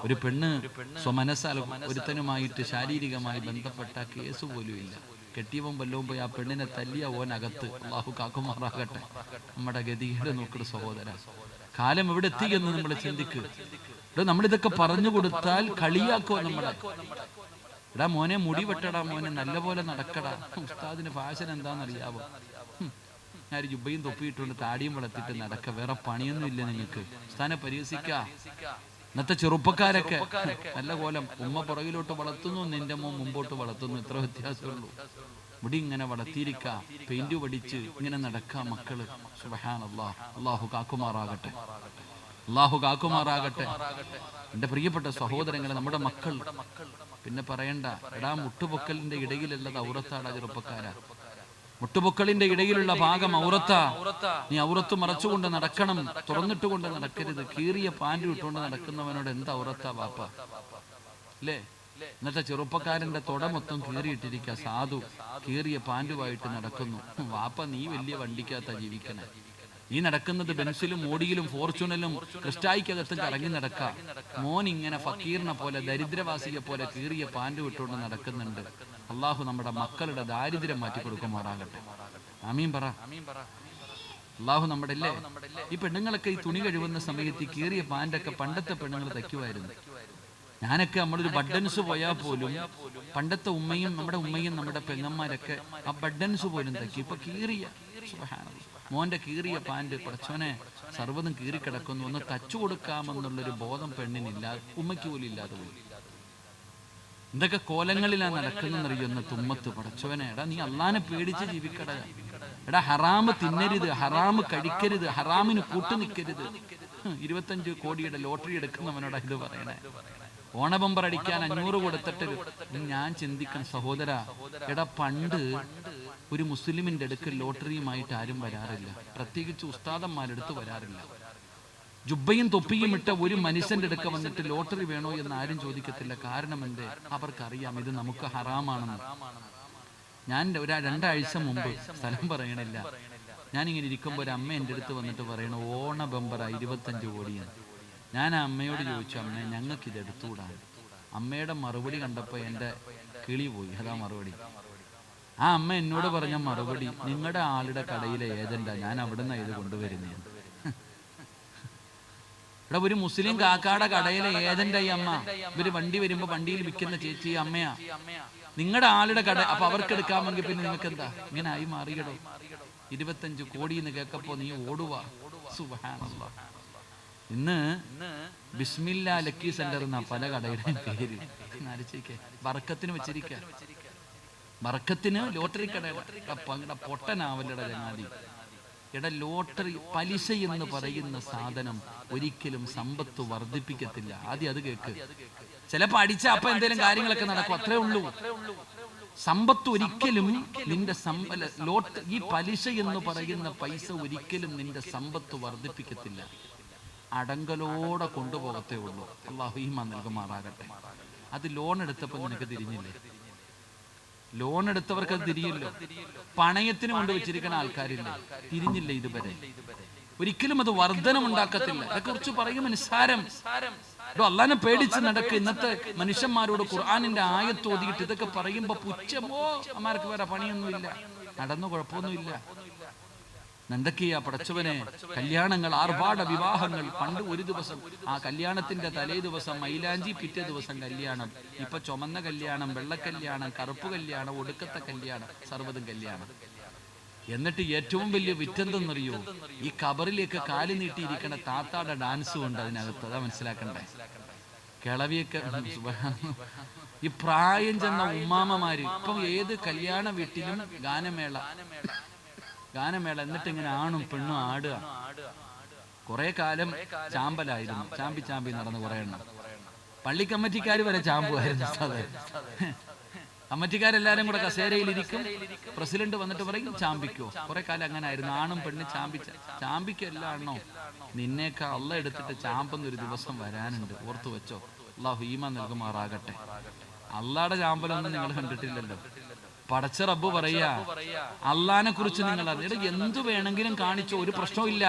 ഒരു പെണ്ണ് സ്വമനസാൽ ഒരുത്തനുമായിട്ട് ശാരീരികമായി ബന്ധപ്പെട്ട കേസ് പോലും ഇല്ല. കെട്ടിയവൻ വല്ലവും പോയി ആ പെണ്ണിനെ തല്ലിയ ഓനകത്ത്. അള്ളാഹു കാക്കുമാറാകട്ടെ. നമ്മുടെ ഗതികേട് നോക്കട് സഹോദര. കാലം എവിടെ എത്തിയെന്ന് നമ്മൾ ചിന്തിക്കുക. നമ്മളിതൊക്കെ പറഞ്ഞു കൊടുത്താൽ കളിയാക്കോ നമ്മളെ. എടാ മോനെ മുടി വെട്ടടാ, മോനെ നല്ല പോലെ നടക്കടാ. ഉസ്താദിന് ഫാഷൻ എന്താണെന്നറിയാവോ? ഞാൻ ജുബയും തൊപ്പിയിട്ടുണ്ട് താടിയും വളർത്തിട്ട് നടക്ക, വേറെ പണിയൊന്നും ഇല്ല നിങ്ങൾക്ക്. ഉസ്താദിനെ പരിഹസിക്ക. ഇന്നത്തെ ചെറുപ്പക്കാരൊക്കെ നല്ല കോലം. ഉമ്മ പുറകിലോട്ട് വളർത്തുന്നു, നിന്റെ മോൻ മുമ്പോട്ട് വളർത്തുന്നു. ഇത്ര വ്യത്യാസമുള്ളൂ. മുടി ഇങ്ങനെ വളർത്തിയിരിക്ക, പെയിന്റ് പഠിച്ച് ഇങ്ങനെ നടക്ക മക്കള്. സുബ്ഹാനല്ലാഹ്. അള്ളാഹു കാക്കുമാറാകട്ടെ. അള്ളാഹു കാക്കുമാറാകട്ടെ. എന്റെ പ്രിയപ്പെട്ട സഹോദരങ്ങളെ, നമ്മുടെ മക്കൾ പിന്നെ പറയണ്ട. എടാ മുട്ടുപൊക്കലിന്റെ ഇടയിലുള്ളത് ഔറത്താടാ ചെറുപ്പക്കാരാ. മുട്ടുപൊക്കളിന്റെ ഇടയിലുള്ള ഭാഗം ഔറത്താ. നീ ഔറത്ത് മറച്ചുകൊണ്ട് നടക്കണം, തുറന്നിട്ടുകൊണ്ട് നടക്കരുത്. കീറിയ പാൻറ് ഇട്ടുകൊണ്ട് നടക്കുന്നവനോട് എന്ത് ഔറത്താ വാപ്പ അല്ലേ? ഇന്നത്തെ ചെറുപ്പക്കാരന്റെ തുട മൊത്തം കീറിയിട്ടിരിക്കുക. സാധു കീറിയ പാൻറുമായിട്ട് നടക്കുന്നു. വാപ്പ നീ വലിയ വണ്ടിക്കകത്താ ജീവിക്കണേ. ഈ നടക്കുന്നത് ബെൻസിലും മോഡിയിലും ഫോർച്യൂണലും ക്രിസ്റ്റായിക്കകത്തും കറങ്ങി നടക്കാം. മോൻ ഇങ്ങനെ ഫക്കീറിനെ പോലെ ദരിദ്രവാസിയെ പോലെ കീറിയ പാൻറ് വിട്ടുകൊണ്ട് നടക്കുന്നുണ്ട്. അള്ളാഹു നമ്മുടെ മക്കളുടെ ദാരിദ്ര്യം മാറ്റി കൊടുക്കുമാറാകട്ടെ. ആമീൻ പറ. അള്ളാഹു നമ്മുടെ അല്ലേ. ഈ പെണ്ണുങ്ങളൊക്കെ ഈ തുണി കഴിവുന്ന സമയത്ത് ഈ കീറിയ പാൻറ്റൊക്കെ പണ്ടത്തെ പെണ്ണുങ്ങൾ തയ്ക്കുമായിരുന്നു. ഞാനൊക്കെ നമ്മളൊരു ബഡൻസ് പോയാൽ പോലും പണ്ടത്തെ ഉമ്മയും നമ്മുടെ ഉമ്മയും നമ്മുടെ പെങ്ങന്മാരൊക്കെ ആ ബഡൻസ് പോലും തയ്ക്കും. ഇപ്പൊ കീറിയ മോന്റെ കീറിയ പാൻറ് പടച്ചോനെ സർവ്വതും കീറിക്കിടക്കുന്നു. ഒന്ന് തച്ചു കൊടുക്കാമെന്നുള്ളൊരു ബോധം പെണ്ണിനില്ല, ഉമ്മയ്ക്ക് പോലും ഇല്ലാതെ പോയി. എന്തൊക്കെ കോലങ്ങളിലാണ് നടക്കുന്നറിയുന്ന തുമ്മത്ത്. പടച്ചോനെ എടാ നീ അള്ളാനെ പേടിച്ച് ജീവിക്കട. എടാ ഹറാമ് തിന്നരുത്, ഹറാമ് കഴിക്കരുത്, ഹറാമിന് കൂട്ടു നിൽക്കരുത്. 25 കോടിയുടെ ലോട്ടറി എടുക്കുന്നവനോടാ ഇത് പറയണേ. ഓണബമ്പർ അടിക്കാൻ 500 കൊടുത്തിട്ട് ഞാൻ ചിന്തിക്കണം സഹോദര. എടാ പണ്ട് ഒരു മുസ്ലിമിന്റെ അടുക്ക് ലോട്ടറിയുമായിട്ട് ആരും വരാറില്ല, പ്രത്യേകിച്ച് ഉസ്താദന്മാരെടുത്ത് വരാറില്ല. ജുബയും തൊപ്പിയും ഇട്ട ഒരു മനുഷ്യന്റെ അടുക്ക വന്നിട്ട് ലോട്ടറി വേണോ എന്ന് ആരും ചോദിക്കത്തില്ല. കാരണം എന്തേ? അവർക്കറിയാം ഇത് നമുക്ക് ഹറാമാണെന്ന്. ഞാൻ 2 ആഴ്ച മുമ്പ്, സ്ഥലം പറയണില്ല, ഞാനിങ്ങനെ ഇരിക്കുമ്പോൾ ഒരു അമ്മ എൻ്റെ അടുത്ത് വന്നിട്ട് പറയണു ഓണ ബമ്പറ 25 കോടിയാണ്. ഞാൻ ആ അമ്മയോട് ചോദിച്ചു, അമ്മ ഞങ്ങൾക്ക് ഇത് എടുത്തുകൂടാണ്. അമ്മയുടെ മറുപടി കണ്ടപ്പോൾ എൻ്റെ കിളി പോയി. അതാ മറുപടി. ആ അമ്മ എന്നോട് പറഞ്ഞ മറുപടി, നിങ്ങളുടെ ആളുടെ കടയിലെ ഏജന്റാ, ഞാൻ അവിടെ നിന്ന് ഇത് കൊണ്ടുവരുന്നതാണ്. ഇവിടെ ഒരു മുസ്ലിം കാക്കാടെ കടയിലെ ഏജന്റായി അമ്മ. ഇവര് വണ്ടി വരുമ്പോ വണ്ടിയിൽ വിൽക്കുന്ന ചേച്ചി അമ്മയാ. നിങ്ങളുടെ ആളുടെ കട. അപ്പൊ അവർക്ക് എടുക്കാമെങ്കിൽ പിന്നെ നിങ്ങൾക്ക് എന്താ? ഇങ്ങനെ ആയി മാറിയടോ. 25 കോടി എന്ന് കേൾക്കപ്പോ നീ ഓടുവാ. സുബ്ഹാനല്ലാഹ്. ഇന്ന് ബിസ്മില്ല ലക്കി സെന്റർ എന്നാ പല കടയുടെയും പേര്. ബർക്കത്തിന് വെച്ചിരിക്ക. ബർക്കത്തിന് ലോട്ടറി കടയുടെ പൊട്ടനാവല്ലട ചങ്ങാതി. എടാ ലോട്ടറി പലിശ എന്ന് പറയുന്ന സാധനം ഒരിക്കലും സമ്പത്ത് വർദ്ധിപ്പിക്കത്തില്ല. ആദ്യം അത് കേക്ക്. ചിലപ്പോ അടിച്ച അപ്പൊ എന്തെങ്കിലും കാര്യങ്ങളൊക്കെ നടക്കും, അത്രേ ഉള്ളൂ. സമ്പത്ത് ഒരിക്കലും നിന്റെ ഈ പലിശ എന്ന് പറയുന്ന പൈസ ഒരിക്കലും നിന്റെ സമ്പത്ത് വർദ്ധിപ്പിക്കത്തില്ല. അടങ്കലോടെ കൊണ്ടുപോകത്തേ ഉള്ളൂ. അല്ലാഹു ഈമാൻ നൽകുമാറാകട്ടെ. അത് ലോൺ എടുത്തപ്പോൾ നിനക്ക് തിരിഞ്ഞില്ലേ? ലോൺ എടുത്തവർക്ക് അത് തിരിയില്ലോ. പണയത്തിന് കൊണ്ട് വെച്ചിരിക്കുന്ന ആൾക്കാരില്ല, തിരിഞ്ഞില്ല ഇതുവരെ. ഒരിക്കലും അത് വർധനം ഉണ്ടാക്കത്തില്ല. അതേക്കുറിച്ച് പറയും നിസ്സാരം. അള്ളാനെ പേടിച്ച് നടക്കുക. ഇന്നത്തെ മനുഷ്യന്മാരോട് ഖുർആനിന്റെ ആയത്ത് ഓതിയിട്ട് ഇതൊക്കെ പറയുമ്പോ പുച്ഛമോ, അമ്മാർക്ക് വേറെ പണിയൊന്നുമില്ല, നടന്നു കുഴപ്പമൊന്നുമില്ല. എന്തൊക്കെയാ പടച്ചവനെ. കല്യാണങ്ങൾ, ആർഭാട വിവാഹങ്ങൾ. പണ്ട് ഒരു ദിവസം ആ കല്യാണത്തിന്റെ തലേ ദിവസം മൈലാഞ്ചി, പിറ്റേ ദിവസം കല്യാണം. ഇപ്പൊ ചുമന്ന കല്യാണം, വെള്ളക്കല്യാണം, കറുപ്പ് കല്യാണം, ഒടുക്കത്തെ കല്യാണം, സർവ്വതും കല്യാണം. എന്നിട്ട് ഏറ്റവും വലിയ വിറ്റെന്തെന്നറിയോ? ഈ കബറിലേക്ക് കാല് നീട്ടിയിരിക്കണ താത്താടെ ഡാൻസും ഉണ്ട് അതിനകത്ത്. അതാ മനസ്സിലാക്കണ്ടേ. കിളവിയൊക്കെ ഈ പ്രായം ചെന്ന ഉമ്മാമ്മമാര് ഇപ്പം ഏത് കല്യാണ വീട്ടിലും ഗാനമേള. എന്നിട്ട് ഇങ്ങനെ ആണും പെണ്ണും ആടുക. കുറെ കാലം ചാമ്പലായിരുന്നു, ചാമ്പി നടന്ന് കുറെ എണ്ണം. പള്ളി കമ്മിറ്റിക്കാർ വരെ ചാമ്പുമായിരുന്നു. കമ്മിറ്റിക്കാരെല്ലാരും കൂടെ കസേരയിലിരിക്കും. പ്രസിഡന്റ് വന്നിട്ട് പറയും ചാമ്പിക്കോ. കുറെ കാലം അങ്ങനെ ആയിരുന്നു. ആണും പെണ്ണും ചാമ്പിക്കല്ല ആണോ? നിന്നേക്കാ അള്ള എടുത്തിട്ട് ചാമ്പെന്നൊരു ദിവസം വരാനുണ്ട്, ഓർത്തു വെച്ചോ. അല്ലാഹു ഈമാൻ നൽകുമാറാകട്ടെ. അള്ളാടെ ചാമ്പലൊന്നും നിങ്ങൾ കണ്ടിട്ടില്ലല്ലോ. പടച്ച റബ്ബ് പറയാ അള്ളാനെ കുറിച്ച് നിങ്ങൾ അറിഞ്ഞിട്ട് എന്തു വേണമെങ്കിലും കാണിച്ചോ, ഒരു പ്രശ്നമില്ല.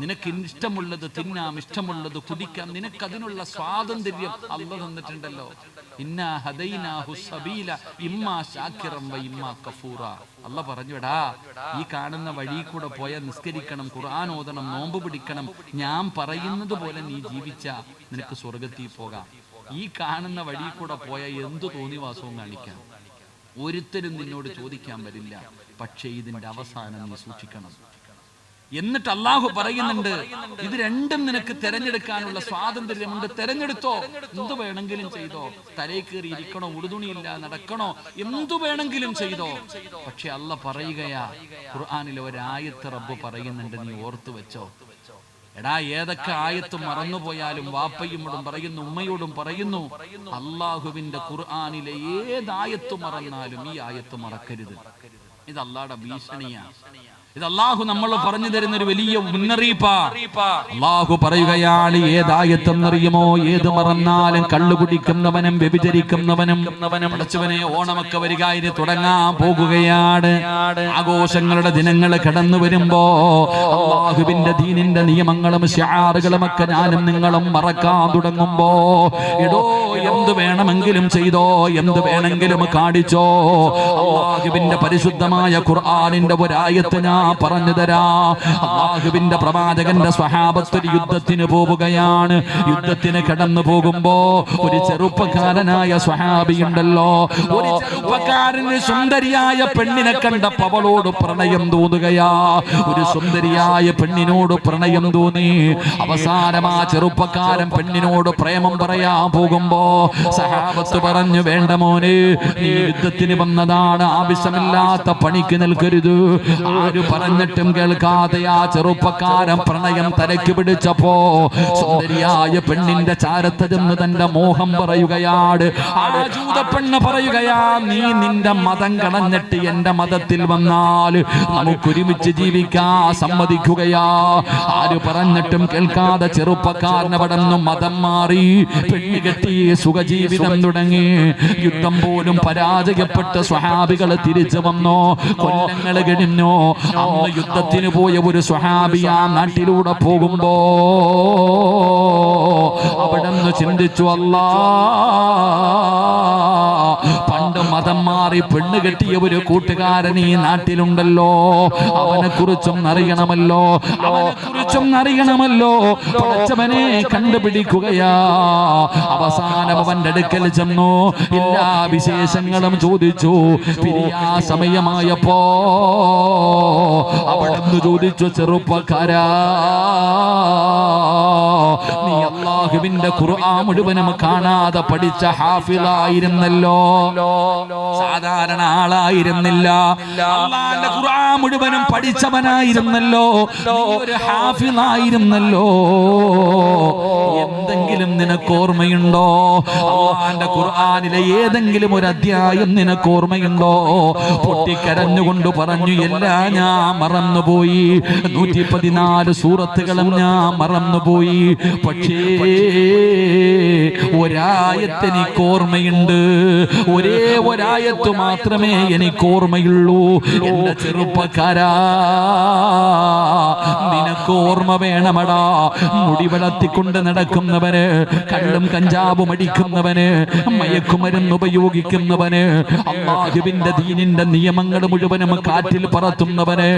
നിനക്ക് ഇഷ്ടമുള്ളത് തിന്നാം, ഇഷ്ടമുള്ളത് കുടിക്കാം, നിനക്കതിനുള്ള സ്വാതന്ത്ര്യം അള്ളാഹ് തന്നിട്ടുണ്ടല്ലോ. ഇന്നാ ഹദൈനാഹു സബീല ഇമ്മാ ശാകിറൻ വ ഇമ്മാ കഫൂറ. അള്ളാഹ് പറഞ്ഞുടാ, ഈ കാണുന്ന വഴി കൂടെ പോയാൽ നിസ്കരിക്കണം, ഖുർആൻ ഓതണം, നോമ്പ് പിടിക്കണം, ഞാൻ പറയുന്നത് പോലെ നീ ജീവിച്ചാ നിനക്ക് സ്വർഗത്തിൽ പോകാം. ഈ കാണുന്ന വഴി കൂടെ പോയാൽ എന്തു തോന്നിവാസവും കാണിക്കാം, ഒരുത്തരും നിന്നോട് ചോദിക്കാൻ വരില്ല. പക്ഷേ ഇതിന്റെ അവസാനം നീ സൂക്ഷിക്കണം. എന്നിട്ട് അള്ളാഹു പറയുന്നുണ്ട്, ഇത് രണ്ടും നിനക്ക് തെരഞ്ഞെടുക്കാനുള്ള സ്വാതന്ത്ര്യമുണ്ട്, തെരഞ്ഞെടുത്തോ, എന്തു വേണമെങ്കിലും ചെയ്തോ. തലേ കയറി ഇരിക്കണോ, ഉടുതുണിയില്ല നടക്കണോ, എന്തു വേണമെങ്കിലും ചെയ്തോ. പക്ഷെ അള്ളാഹ് പറയുകയാ, ഖുർആനിലെ ഒരായത്ത് റബ്ബ് പറയുന്നുണ്ട്, നീ ഓർത്തു വെച്ചോ. എടാ, ഏതൊക്കെ ആയത്ത് മറന്നുപോയാലും വാപ്പയോടും പറയുന്നു, ഉമ്മയോടും പറയുന്നു, അള്ളാഹുവിന്റെ ഖുർആനിലെ ഏതായത്ത് മറന്നാലും ഈ ആയത്ത് മറക്കരുത്. ഇത് അള്ളാഹുടെ ഭീഷണിയാണ്. ഇത് അള്ളാഹു നമ്മൾ പറഞ്ഞു തരുന്ന ഒരു വലിയ മുന്നറിയിപ്പാ. അള്ളാഹു പറയുകയാണ്, ഏതായത്തെന്നറിയുമോ, ഏത് മറന്നാലും കള്ളു കുടിക്കുന്നവനും വ്യഭിചരിക്കുന്നവനും അടച്ചവനെ ഓണമൊക്കെ വരിക, ഇത് തുടങ്ങാൻ പോകുകയാണ്. ആഘോഷങ്ങളുടെ ദിനങ്ങൾ കടന്നു വരുമ്പോ അള്ളാഹുവിന്റെ ദീനിന്റെ നിയമങ്ങളും ശിആറുകളും ഒക്കെ ഞാനും നിങ്ങളും മറക്കാൻ തുടങ്ങുമ്പോ, എടോ എന്ത് വേണമെങ്കിലും ചെയ്തോ, എന്ത് വേണമെങ്കിലും കാണിച്ചോ. അള്ളാഹുവിന്റെ പരിശുദ്ധമായ ഖുർആനിന്റെ ഒരായത്ത് ഞാൻ പറഞ്ഞു തരാ. അല്ലാഹുവിന്റെ പ്രവാചകന്റെ സ്വഹാബത്ത് ഒരു യുദ്ധത്തിന് പോവുകയാണ്. യുദ്ധത്തിന് കടന്നു പോകുമ്പോ ഒരു ചെറുപ്പക്കാരനായ സ്വഹാബിയുണ്ടല്ലോ, ഒരു ചെറുപ്പക്കാരന് സുന്ദരിയായ പെണ്ണിനെ കണ്ടപ്പോൾ അവളോട് പ്രണയം തോന്നുകയാ. ഒരു സുന്ദരിയായ പെണ്ണിനോട് പ്രണയം തോന്നി. അവസാനം ആ ചെറുപ്പക്കാരൻ പെണ്ണിനോട് പ്രേമം പറയാൻ പോകുമ്പോ സ്വഹാബത്ത് പറഞ്ഞു, വേണ്ട മോനെ, നീ യുദ്ധത്തിന് വന്നതാണ്, ആവശ്യമില്ലാത്ത പണിക്ക് നിൽക്കരുത്. ആര് പറഞ്ഞിട്ടും കേൾക്കാതെ ആ ചെറുപ്പക്കാരൻ പ്രണയം തലയ്ക്ക് പിടിച്ചപ്പോ സുന്ദരിയായ പെണ്ണിന്റെ ചാരത്ത് ചെന്ന് തന്റെ മോഹം പറയുകയാണ്. ആ ജൂത പെണ്ണ് പറയുകയാ, നീ നിന്റെ മതം കളഞ്ഞിട്ട് എന്റെ മതത്തിൽ വന്നാൽ നമുക്കൊരുമിച്ച് ജീവിക്കാൻ സമ്മതിക്കുകയാ. ആര് പറഞ്ഞിട്ടും കേൾക്കാതെ ചെറുപ്പക്കാരനെ പടന്നു മതം മാറി പെണ്ണ് കെട്ടി സുഖജീവിതം തുടങ്ങി. യുദ്ധം പോലും പരാജയപ്പെട്ട് സ്വഹാബികൾ തിരിച്ചു വന്നു. കൊല്ലങ്ങൾ കഴിഞ്ഞു. അന്ന് യുദ്ധത്തിന് പോയ ഒരു സ്വഹാബി ആ നാട്ടിലൂടെ പോകുമ്പോ അവിടെ നിന്ന് ചിന്തിച്ചു, അല്ലാ, പണ്ട് മതം മാറി പെണ്ണ് കെട്ടിയ ഒരു കൂട്ടുകാരൻ ഈ നാട്ടിലുണ്ടല്ലോ, അവനെ കുറിച്ചും അറിയണമല്ലോ, അവനെ കുറിച്ചും അറിയണമല്ലോ. പഠിച്ചവനെ കണ്ടുപിടിക്കുകയാ. അവസാനം അവന്റെ അടുക്കൽ ചെന്നു, എല്ലാ വിശേഷങ്ങളും ചോദിച്ചു. പിരിയാ സമയമായപ്പോ അവിടുന്ന് ചോദിച്ചു, ചെറുപ്പക്കാരാ, നീ അല്ലാഹുവിന്റെ ഖുർആൻ മുഴുവനും കാണാതെ പഠിച്ച ഹാഫിളായിരുന്നല്ലോ, സാധാരണ ആളായിരുന്നില്ല. അല്ലാഹുവിന്റെ ഖുർആൻ മുഴുവനും പഠിച്ചവനായിരുന്നല്ലോ, ഒരു ഹാഫിളായിരുന്നല്ലോ. എന്തെങ്കിലും നിനക്ക് ഓർമ്മയുണ്ടോ? അല്ലാഹുവിന്റെ ഖുർആനിലെ ഏതെങ്കിലും ഒരു അധ്യായം നിനക്ക് ഓർമ്മയുണ്ടോ? പൊട്ടിക്കരഞ്ഞുകൊണ്ട് പറഞ്ഞു, എല്ലാം ഞാൻ മറന്നുപോയി. 114 സൂറത്തുകളും ഞാൻ മറന്നുപോയി. പക്ഷേ ഒരായത്ത് എനിക്ക് ഓർമ്മയുണ്ട്. ഒരേ ഒരായത്ത് മാത്രമേ എനിക്ക് ഓർമ്മയുള്ളൂ. എന്റെ ചെറുപ്പക്കാരാ, നിനക്ക് ഓർമ്മ വേണമടാ. മുടി വളർത്തിക്കൊണ്ട് നടക്കുന്നവന്, കള്ളും കഞ്ചാവും അടിക്കുന്നവന്, മയക്കുമരുന്ന് ഉപയോഗിക്കുന്നവന്, അല്ലാഹുവിന്റെ ദീനിന്റെ നിയമങ്ങൾ മുഴുവനും കാറ്റിൽ പറത്തുന്നവന്,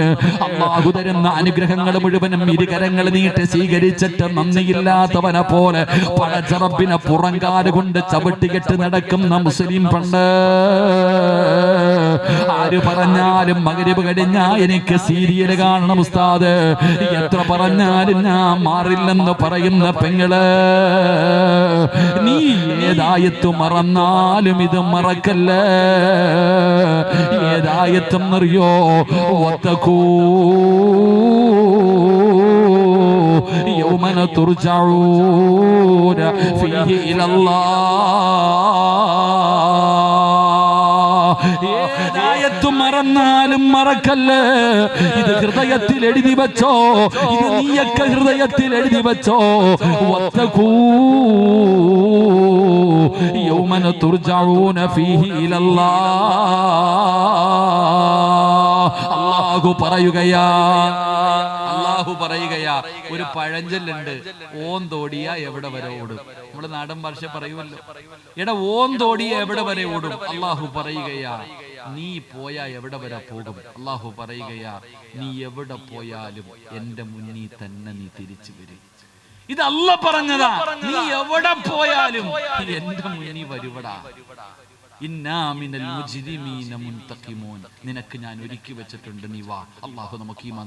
അല്ലാഹു തരുന്ന അനുഗ്രഹങ്ങൾ മുഴുവനും ഇരുകരങ്ങൾ നീട്ടി സ്വീകരിച്ചിട്ട് നന്ദിയില്ലാത്തവനെ പോലെ പടച്ചറബിനെ പുറങ്കാല് കൊണ്ട് ചവിട്ടികെട്ട് നടക്കുന്ന മുസ്ലിം പണ്ട്. ആര് പറഞ്ഞാലും മഗ്‌രിബ് കഴിഞ്ഞാ എനിക്ക് സീരിയൽ കാണണം ഉസ്താദ്, എത്ര പറഞ്ഞാലും ഞാൻ മാറില്ലെന്ന് പറയുന്ന പെങ്ങള്, നീ ഏതായത്ത് മറന്നാലും ഇത് മറക്കല്ലേ. ഏതായത്തും അറിയോ? യൗമന തുർജഊന ഫീഹി ഇലല്ലാഹ്. ഏതായത്ത് മറന്നാലും മറക്കല്ലേ. ഇത് ഹൃദയത്തിൽ എഴുതി വെച്ചോ. ഇത് നീയൊക്കെ ഹൃദയത്തിൽ എഴുതി വെച്ചോ. വത്തഖൂ യൗമ യൗമൻ തുർജഊന ഫീഹി ഇലല്ലാഹ്. അല്ലാഹു പറയുകയാ ഒരു പഴഞ്ചൊല്ലുണ്ട്, ഓൻ തോടിയ എവിടെ വരെ ഓടും. നമ്മുടെ നാടൻ ഭാഷ പറയുമല്ലോ, എടാ ഓൻ തോടിയ എവിടെ വരെ ഓടും. അല്ലാഹു പറയുകയാ നീ പോയാ എവിടെ വരെ പോകും. അല്ലാഹു പറയുകയാ നീ എവിടെ പോയാലും എന്റെ മുന്നിൽ തന്നെ നീ തിരിച്ചു വരും. ഇത് അല്ലാഹ് പറഞ്ഞതാ. നീ എവിടെ പോയാലും എന്റെ മുന്നിൽ വരുവടാ. നിനക്ക് ഞാൻ ഒരുക്കി വെച്ചിട്ടുണ്ട്, നീ വാ. അള്ളാഹു നമുക്ക് ഈമാൻ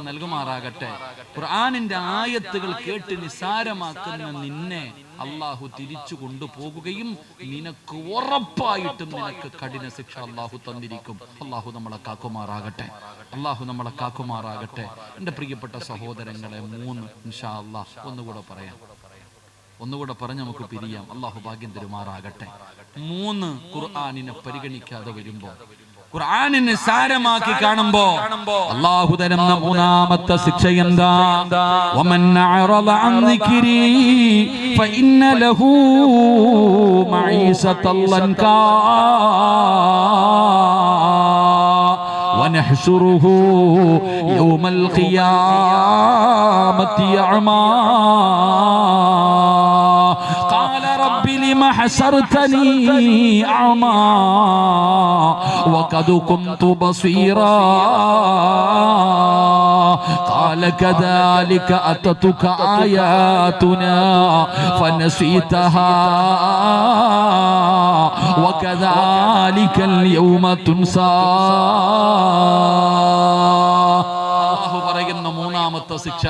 നൽകുമാറാകട്ടെ. ഖുർആനിന്റെ ആയത്തുകൾ കേട്ട് നിസാരമാക്കുന്ന നിന്നെ അള്ളാഹു തിരിച്ചു കൊണ്ടുപോകുകയും നിനക്ക് ഉറപ്പായിട്ടും നിനക്ക് കഠിന ശിക്ഷ അള്ളാഹു തന്നിരിക്കും. അള്ളാഹു നമ്മളെ കാക്കുമാറാകട്ടെ. എൻ്റെ പ്രിയപ്പെട്ട സഹോദരങ്ങളെ, 3 ഇൻഷാ അല്ലാഹ് ഒന്നുകൂടെ പറഞ്ഞ് നമുക്ക് പിരിയാം. അള്ളാഹു ഭാഗ്യം തരുമാറാകട്ടെ. 3 ഖുർആനിനെ പരിഗണിക്കാതെ വരുമ്പോ, ഖുർആനിനെ സാരമാക്കി കാണുമ്പോ അള്ളാഹു തരുന്ന 3ാമത്തെ ശിക്ഷ എന്താ? വമൻ അഅറദ അൻ ദിക്രി ഫഇന്ന ലഹു മഈസതൻ ലൻകാ വനഹ്ശുറുഹു യൗമൽ ഖിയാമത്തി അഅമാ ഖാല റബ്ബി ലിമ ഹസർതനി അഅമാ വഖദ് കുന്തു ബസീറാ ഖാല കദാലിക അതതുക ആയാതുനാ ഫനസീതഹാ വകദാലികൽ യൗമ തുൻസാ. അല്ലാഹു പറയുന്ന 3ാമത്തെ ശിക്ഷ,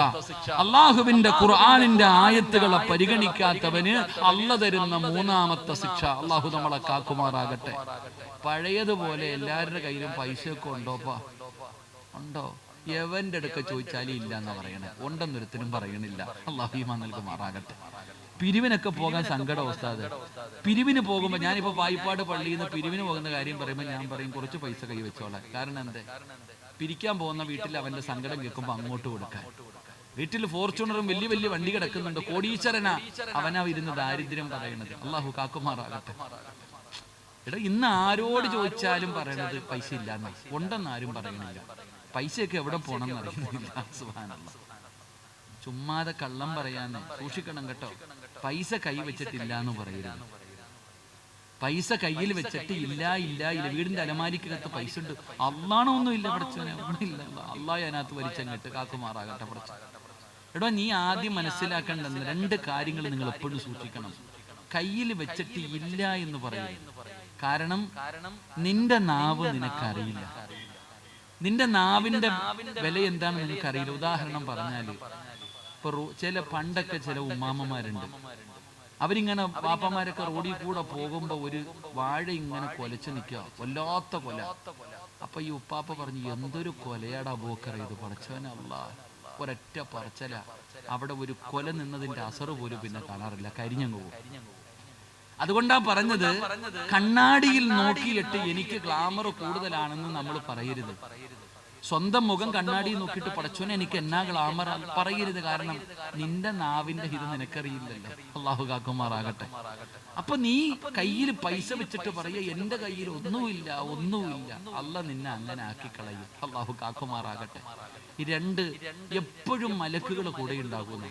അള്ളാഹുവിന്റെ ഖുർആനിന്റെ ആയത്തുകളെ പരിഗണിക്കാത്തവന് അല്ലാഹു തരുന്ന 3ാമത്തെ ശിക്ഷ. അള്ളാഹു നമ്മളെ കാക്കുമാറാകട്ടെ. പഴയതുപോലെ എല്ലാവരുടെ കയ്യിലും പൈസയൊക്കെ ഉണ്ടോപ്പാ? ഉണ്ടോ? എവന്റെ അടുക്ക ചോദിച്ചാലും ഇല്ല എന്നാ പറയണേ. ഉണ്ടെന്നൊരുത്തിനും പറയണില്ല. അള്ളാഹു ഈമാൻ നൽകുമാറാകട്ടെ. പിരിവിനൊക്കെ പോകാൻ സങ്കടം ഉസ്താദ്. പിരിവിന് പോകുമ്പോൾ, ഞാനിപ്പോ വായ്പാട് പള്ളിയിൽ നിന്ന് പിരിവിന് പോകുന്ന കാര്യം പറയുമ്പോൾ ഞാൻ പറയും കുറച്ച് പൈസ കൈ വെച്ചോളാം. കാരണം എന്തേ? പിരിക്കാൻ പോകുന്ന വീട്ടിൽ അവന്റെ സങ്കടം കേൾക്കുമ്പോൾ അങ്ങോട്ട് കൊടുക്കാൻ. വീട്ടിൽ ഫോർച്യൂണറും വലിയ വലിയ വണ്ടി കിടക്കുന്നുണ്ട്, കോടീശ്വരനാ, അവനാ ഇരുന്ന് ദാരിദ്ര്യം പറയണത്. അള്ളാഹു കാക്കുമാറാകട്ടെ. എടാ, ഇന്ന് ആരോട് ചോദിച്ചാലും പറയണത് പൈസ ഇല്ലാന്ന്. ഉണ്ടെന്ന് ആരും പറയണില്ല. പൈസയൊക്കെ എവിടെ പോണെന്ന് അറിയുന്നില്ല. സുബ്ഹാനല്ലാഹ്. ചുമ്മാതെ കള്ളം പറയാന്ന് സൂക്ഷിക്കണം കേട്ടോ. പൈസ കൈ വെച്ചിട്ടില്ല എന്ന് പറയരുത്. പൈസ കയ്യിൽ വെച്ചിട്ട് ഇല്ല. വീടിന്റെ അലമാരിക്കകത്ത് പൈസ ഉണ്ട്. അള്ളാണോ ഒന്നും ഇല്ല പഠിച്ചവനെ, ഒന്നുമില്ല. അള്ളാഹ് അതിനകത്ത് വലിച്ചങ്ങിട്ട് കാക്കുമാറാകട്ടെ പഠിച്ചു. എടോ, നീ ആദ്യം മനസ്സിലാക്കേണ്ട 2 കാര്യങ്ങൾ നിങ്ങൾ എപ്പോഴും സൂക്ഷിക്കണം. കയ്യിൽ വെച്ചിട്ട് ഇല്ല എന്ന് പറയും. കാരണം നിന്റെ നാവ് നിനക്കറിയില്ല. നിന്റെ നാവിന്റെ വില എന്താണെന്ന് നിനക്കറിയില്ല. ഉദാഹരണം പറഞ്ഞാല്, ഇപ്പൊ പണ്ടൊക്കെ ചില ഉമ്മാമ്മമാരുണ്ട്, അവരിങ്ങനെ പാപ്പമാരൊക്കെ റോഡിൽ കൂടെ പോകുമ്പോ ഒരു വാഴ ഇങ്ങനെ കൊലച്ചു നിൽക്കുക, വല്ലാത്ത കൊല. അപ്പൊ ഈ ഉപ്പാപ്പ പറഞ്ഞു, എന്തൊരു കൊലയാടാ ബോക്കറ ഇത്, പടച്ചവനല്ല. ഒരൊറ്റ പറച്ചല. അവിടെ ഒരു കൊല നിന്നതിന്റെ അസറ് പോലും പിന്നെ കാണാറില്ല, കരിഞ്ഞങ്ങ് പോകും. അതുകൊണ്ടാ പറഞ്ഞത്, കണ്ണാടിയിൽ നോക്കിയിട്ട് എനിക്ക് ഗ്ലാമർ കൂടുതലാണെന്ന് നമ്മൾ പറയരുത്. സ്വന്തം മുഖം കണ്ണാടിയിൽ നോക്കിയിട്ട് പടച്ചോനെ എനിക്ക് എന്നാ ഗ്ലാമർ പറയരുത്. കാരണം നിന്റെ നാവിന്റെ ഹിതം നിനക്കറിയില്ലല്ലോ. അള്ളാഹു കാക്കുമാറാകട്ടെ. അപ്പൊ നീ കയ്യിൽ പൈസ വെച്ചിട്ട് പറയുക, എന്റെ കയ്യിൽ ഒന്നുമില്ല. അള്ളാഹ് നിന്നെ അങ്ങനെ ആക്കിക്കളയും. അള്ളാഹു കാക്കുമാറാകട്ടെ. ഈ 2 എപ്പോഴും മലക്കുകൾ കൂടെ ഉണ്ടാകുന്നു.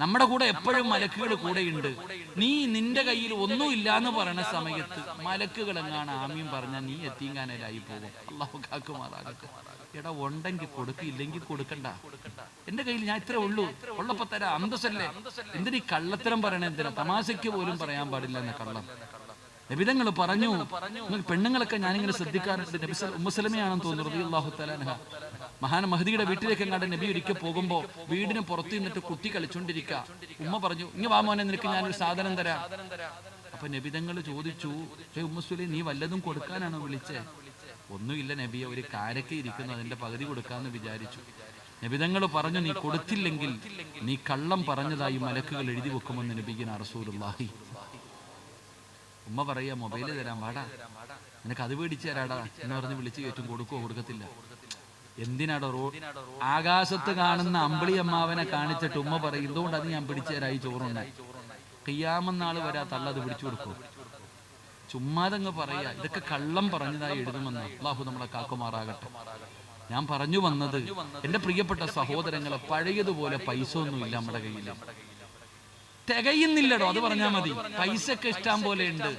നമ്മുടെ കൂടെ എപ്പോഴും മലക്കുകൾ കൂടെയുണ്ട്. നീ നിന്റെ കയ്യിൽ ഒന്നുമില്ല എന്ന് പറയുന്ന സമയത്ത് മലക്കുകൾ എങ്ങാണ് ആമീൻ പറഞ്ഞാൽ നീ എത്തിങ്ങാനായി പോകും. അള്ളാഹു കാക്കുമാറാകട്ടെ. എടാ, ഉണ്ടെങ്കിൽ കൊടുക്കില്ലെങ്കിൽ കൊടുക്കണ്ട. എന്റെ കയ്യിൽ ഞാൻ ഇത്രേ ഉള്ളൂ, ഉള്ളപ്പോ തരാ, അന്തസ്സല്ലേ. എന്തിനീ കള്ളത്തരം പറയണ? എന്തിനാ? തമാശയ്ക്ക് പോലും പറയാൻ പാടില്ല എന്ന കള്ളം. നബിതങ്ങൾ പറഞ്ഞു, പെണ്ണുങ്ങളൊക്കെ ഞാനിങ്ങനെ ശ്രദ്ധിക്കാറുണ്ട്. നബി ഉമ്മു സലമയാണെന്ന് തോന്നുന്നു റളിയല്ലാഹു തആല അൻഹ. മഹാൻ മഹദിയുടെ വീട്ടിലേക്ക് എങ്ങാണ്ട് നബി ഒരിക്കൽ പോകുമ്പോ വീടിന് പുറത്ത് നിന്നിട്ട് കുട്ടി കളിച്ചോണ്ടിരിക്കുക. ഉമ്മ പറഞ്ഞു, ഇങ്ങ് വാ മോനെ, നിനക്ക് ഞാനൊരു സാധനം തരാം. അപ്പൊ നബിതങ്ങൾ ചോദിച്ചു, ഉമ്മു സുലൈം, നീ വല്ലതും കൊടുക്കാനാണോ വിളിച്ചേ? ഒന്നുമില്ല നബിയെ, ഒരു കാരക്ക ഇരിക്കുന്നു, അതിന്റെ പകുതി കൊടുക്കാന്ന് വിചാരിച്ചു. നബിതങ്ങൾ പറഞ്ഞു, നീ കൊടുത്തില്ലെങ്കിൽ നീ കള്ളം പറഞ്ഞതായി മലക്കുകൾ എഴുതി വെക്കുമെന്ന് നബിഗിന റസൂലുള്ളാഹി. ഉമ്മ പറയാ, മൊബൈല് തരാം, വാടാ, നിനക്ക് അത് മേടിച്ചു തരാടാ എന്ന് പറഞ്ഞ് വിളിച്ച് കയറ്റും. കൊടുക്കുവോ? കൊടുക്കത്തില്ല. എന്തിനാടോ? ആകാശത്ത് കാണുന്ന അമ്പിളി അമ്മാവനെ കാണിച്ചിട്ട് ഉമ്മ പറയും, ഇതുകൊണ്ട് അത് ഞാൻ പിടിച്ചു തരായി ചോറുണ്ടായി. ഖിയാമത്ത് വരെ ആ തള്ള അത് പിടിച്ചു കൊടുക്കും. ചുമ്മാതങ്ങ് പറയാ ഇതൊക്കെ കള്ളം പറഞ്ഞതായി എഴുതുമെന്ന്. അള്ളാഹു നമ്മളെ കാക്കുമാറാകട്ടെ. ഞാൻ പറഞ്ഞു വന്നത്, എൻ്റെ പ്രിയപ്പെട്ട സഹോദരങ്ങളെ, പഴയതുപോലെ പൈസ ഒന്നുമില്ല നമ്മുടെ കയ്യിൽ. തികയുന്നില്ലടോ, അത് പറഞ്ഞാൽ മതി. പൈസ ഒക്കെ ഇഷ്ടം പോലെ ഉണ്ട്,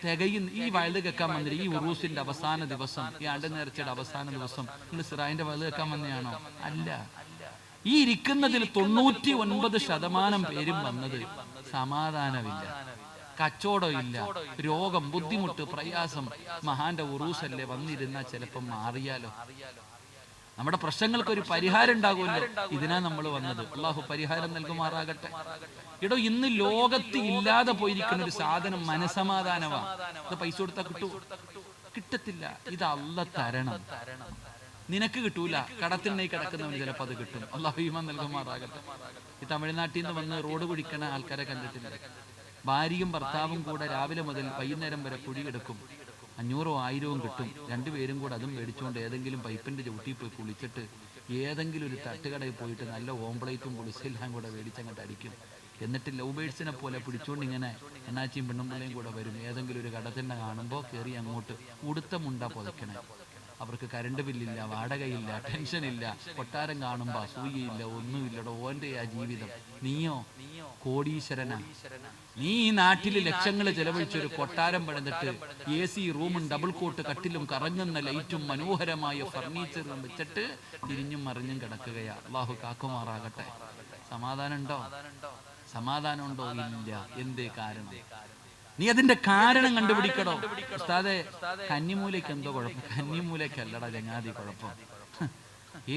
തികയുന്ന. ഈ വഴുത് കേൾക്കാൻ വന്നില്ല, ഈ ഉറൂസിന്റെ അവസാന ദിവസം, ഈ ആണ്ട് നേർച്ചയുടെ അവസാന ദിവസം നിങ്ങൾ സിറായിന്റെ വഴുത് കേൾക്കാൻ വന്നതാണോ? അല്ല. ഈ ഇരിക്കുന്നതിൽ 99% പേരും വന്നത് സമാധാനമില്ല, കച്ചവടം ഇല്ല, രോഗം, ബുദ്ധിമുട്ട്, പ്രയാസം. മഹാന്റെ ഉറൂസല്ലേ, വന്നിരുന്ന ചിലപ്പം മാറിയാലോ, നമ്മുടെ പ്രശ്നങ്ങൾക്ക് ഒരു പരിഹാരം ഉണ്ടാകുമല്ലോ. ഇതിനാ നമ്മൾ വന്നത്. അള്ളാഹു പരിഹാരം നൽകുമാറാകട്ടെ. എടോ, ഇന്ന് ലോകത്ത് ഇല്ലാതെ പോയിരിക്കുന്ന ഒരു സാധനം മനസമാധാനമാ. ഇത് പൈസ കൊടുത്താൽ കിട്ടൂ? കിട്ടത്തില്ല. ഇത് അള്ള തരണം. നിനക്ക് കിട്ടൂല, കടത്തിണ്ണയിൽ കിടക്കുന്നവന് ചിലപ്പോൾ അത് കിട്ടും. അള്ളാഹു ഈമാൻ നൽകുമാറാകട്ടെ. ഈ തമിഴ്നാട്ടിൽ നിന്ന് വന്ന് റോഡ് കുടിക്കണ ആൾക്കാരെ കണ്ടിട്ടില്ല. ഭാര്യയും ഭർത്താവും കൂടെ രാവിലെ മുതൽ വൈകുന്നേരം വരെ കുഴിയെടുക്കും. 500 1000 കിട്ടും. രണ്ടുപേരും കൂടെ അതും മേടിച്ചുകൊണ്ട് ഏതെങ്കിലും പൈപ്പിന്റെ ചവിട്ടിൽ പോയി കുളിച്ചിട്ട് ഏതെങ്കിലും ഒരു തട്ടുകടയിൽ പോയിട്ട് നല്ല ഓംപ്ലേറ്റും പുളിസെല്ലാം കൂടെ മേടിച്ചങ്ങോട്ട് അടിക്കും. എന്നിട്ട് ലവ് ബേഡ്സിനെ പോലെ പിടിച്ചുകൊണ്ട് ഇങ്ങനെ എണ്ണാച്ചിയും പെണ്ണുമ്പിള്ളയും കൂടെ വരും. ഏതെങ്കിലും ഒരു കടത്തിണ്ണ കാണുമ്പോൾ കയറി അങ്ങോട്ട് ഉടുത്ത മുണ്ട പുതയ്ക്കണേ. അവർക്ക് കരണ്ട് ബില്ലില്ല, വാടകയില്ല, ടെൻഷനില്ല. കൊട്ടാരം കാണുമ്പോൾ അസൂയയില്ല, ഒന്നുമില്ലടോ. ഓന്റെ ആ ജീവിതം. നീയോ കോടീശ്വരനാ. നീ ഈ നാട്ടിൽ ലക്ഷങ്ങൾ ചെലവഴിച്ചൊരു കൊട്ടാരം പണിതിട്ട് AC റൂമും ഡബിൾ കോട്ട് കട്ടിലും കറങ്ങുന്ന ലൈറ്റും മനോഹരമായ ഫർണിച്ചറും വെച്ചിട്ട് തിരിഞ്ഞും മറിഞ്ഞും കിടക്കുകയാ. അള്ളാഹു കാക്കുമാറാകട്ടെ. സമാധാനം ഉണ്ടോ? സമാധാനം ഉണ്ടോ? ഇല്ല. എന്തേ കാരണം? നീ അതിന്റെ കാരണം കണ്ടുപിടിക്കടോ. ഉസ്താദെ, കന്നിമൂലയ്ക്ക് എന്തോ കുഴപ്പം? കന്നിമൂലയ്ക്കല്ലടാ ചങ്ങാതി കുഴപ്പം.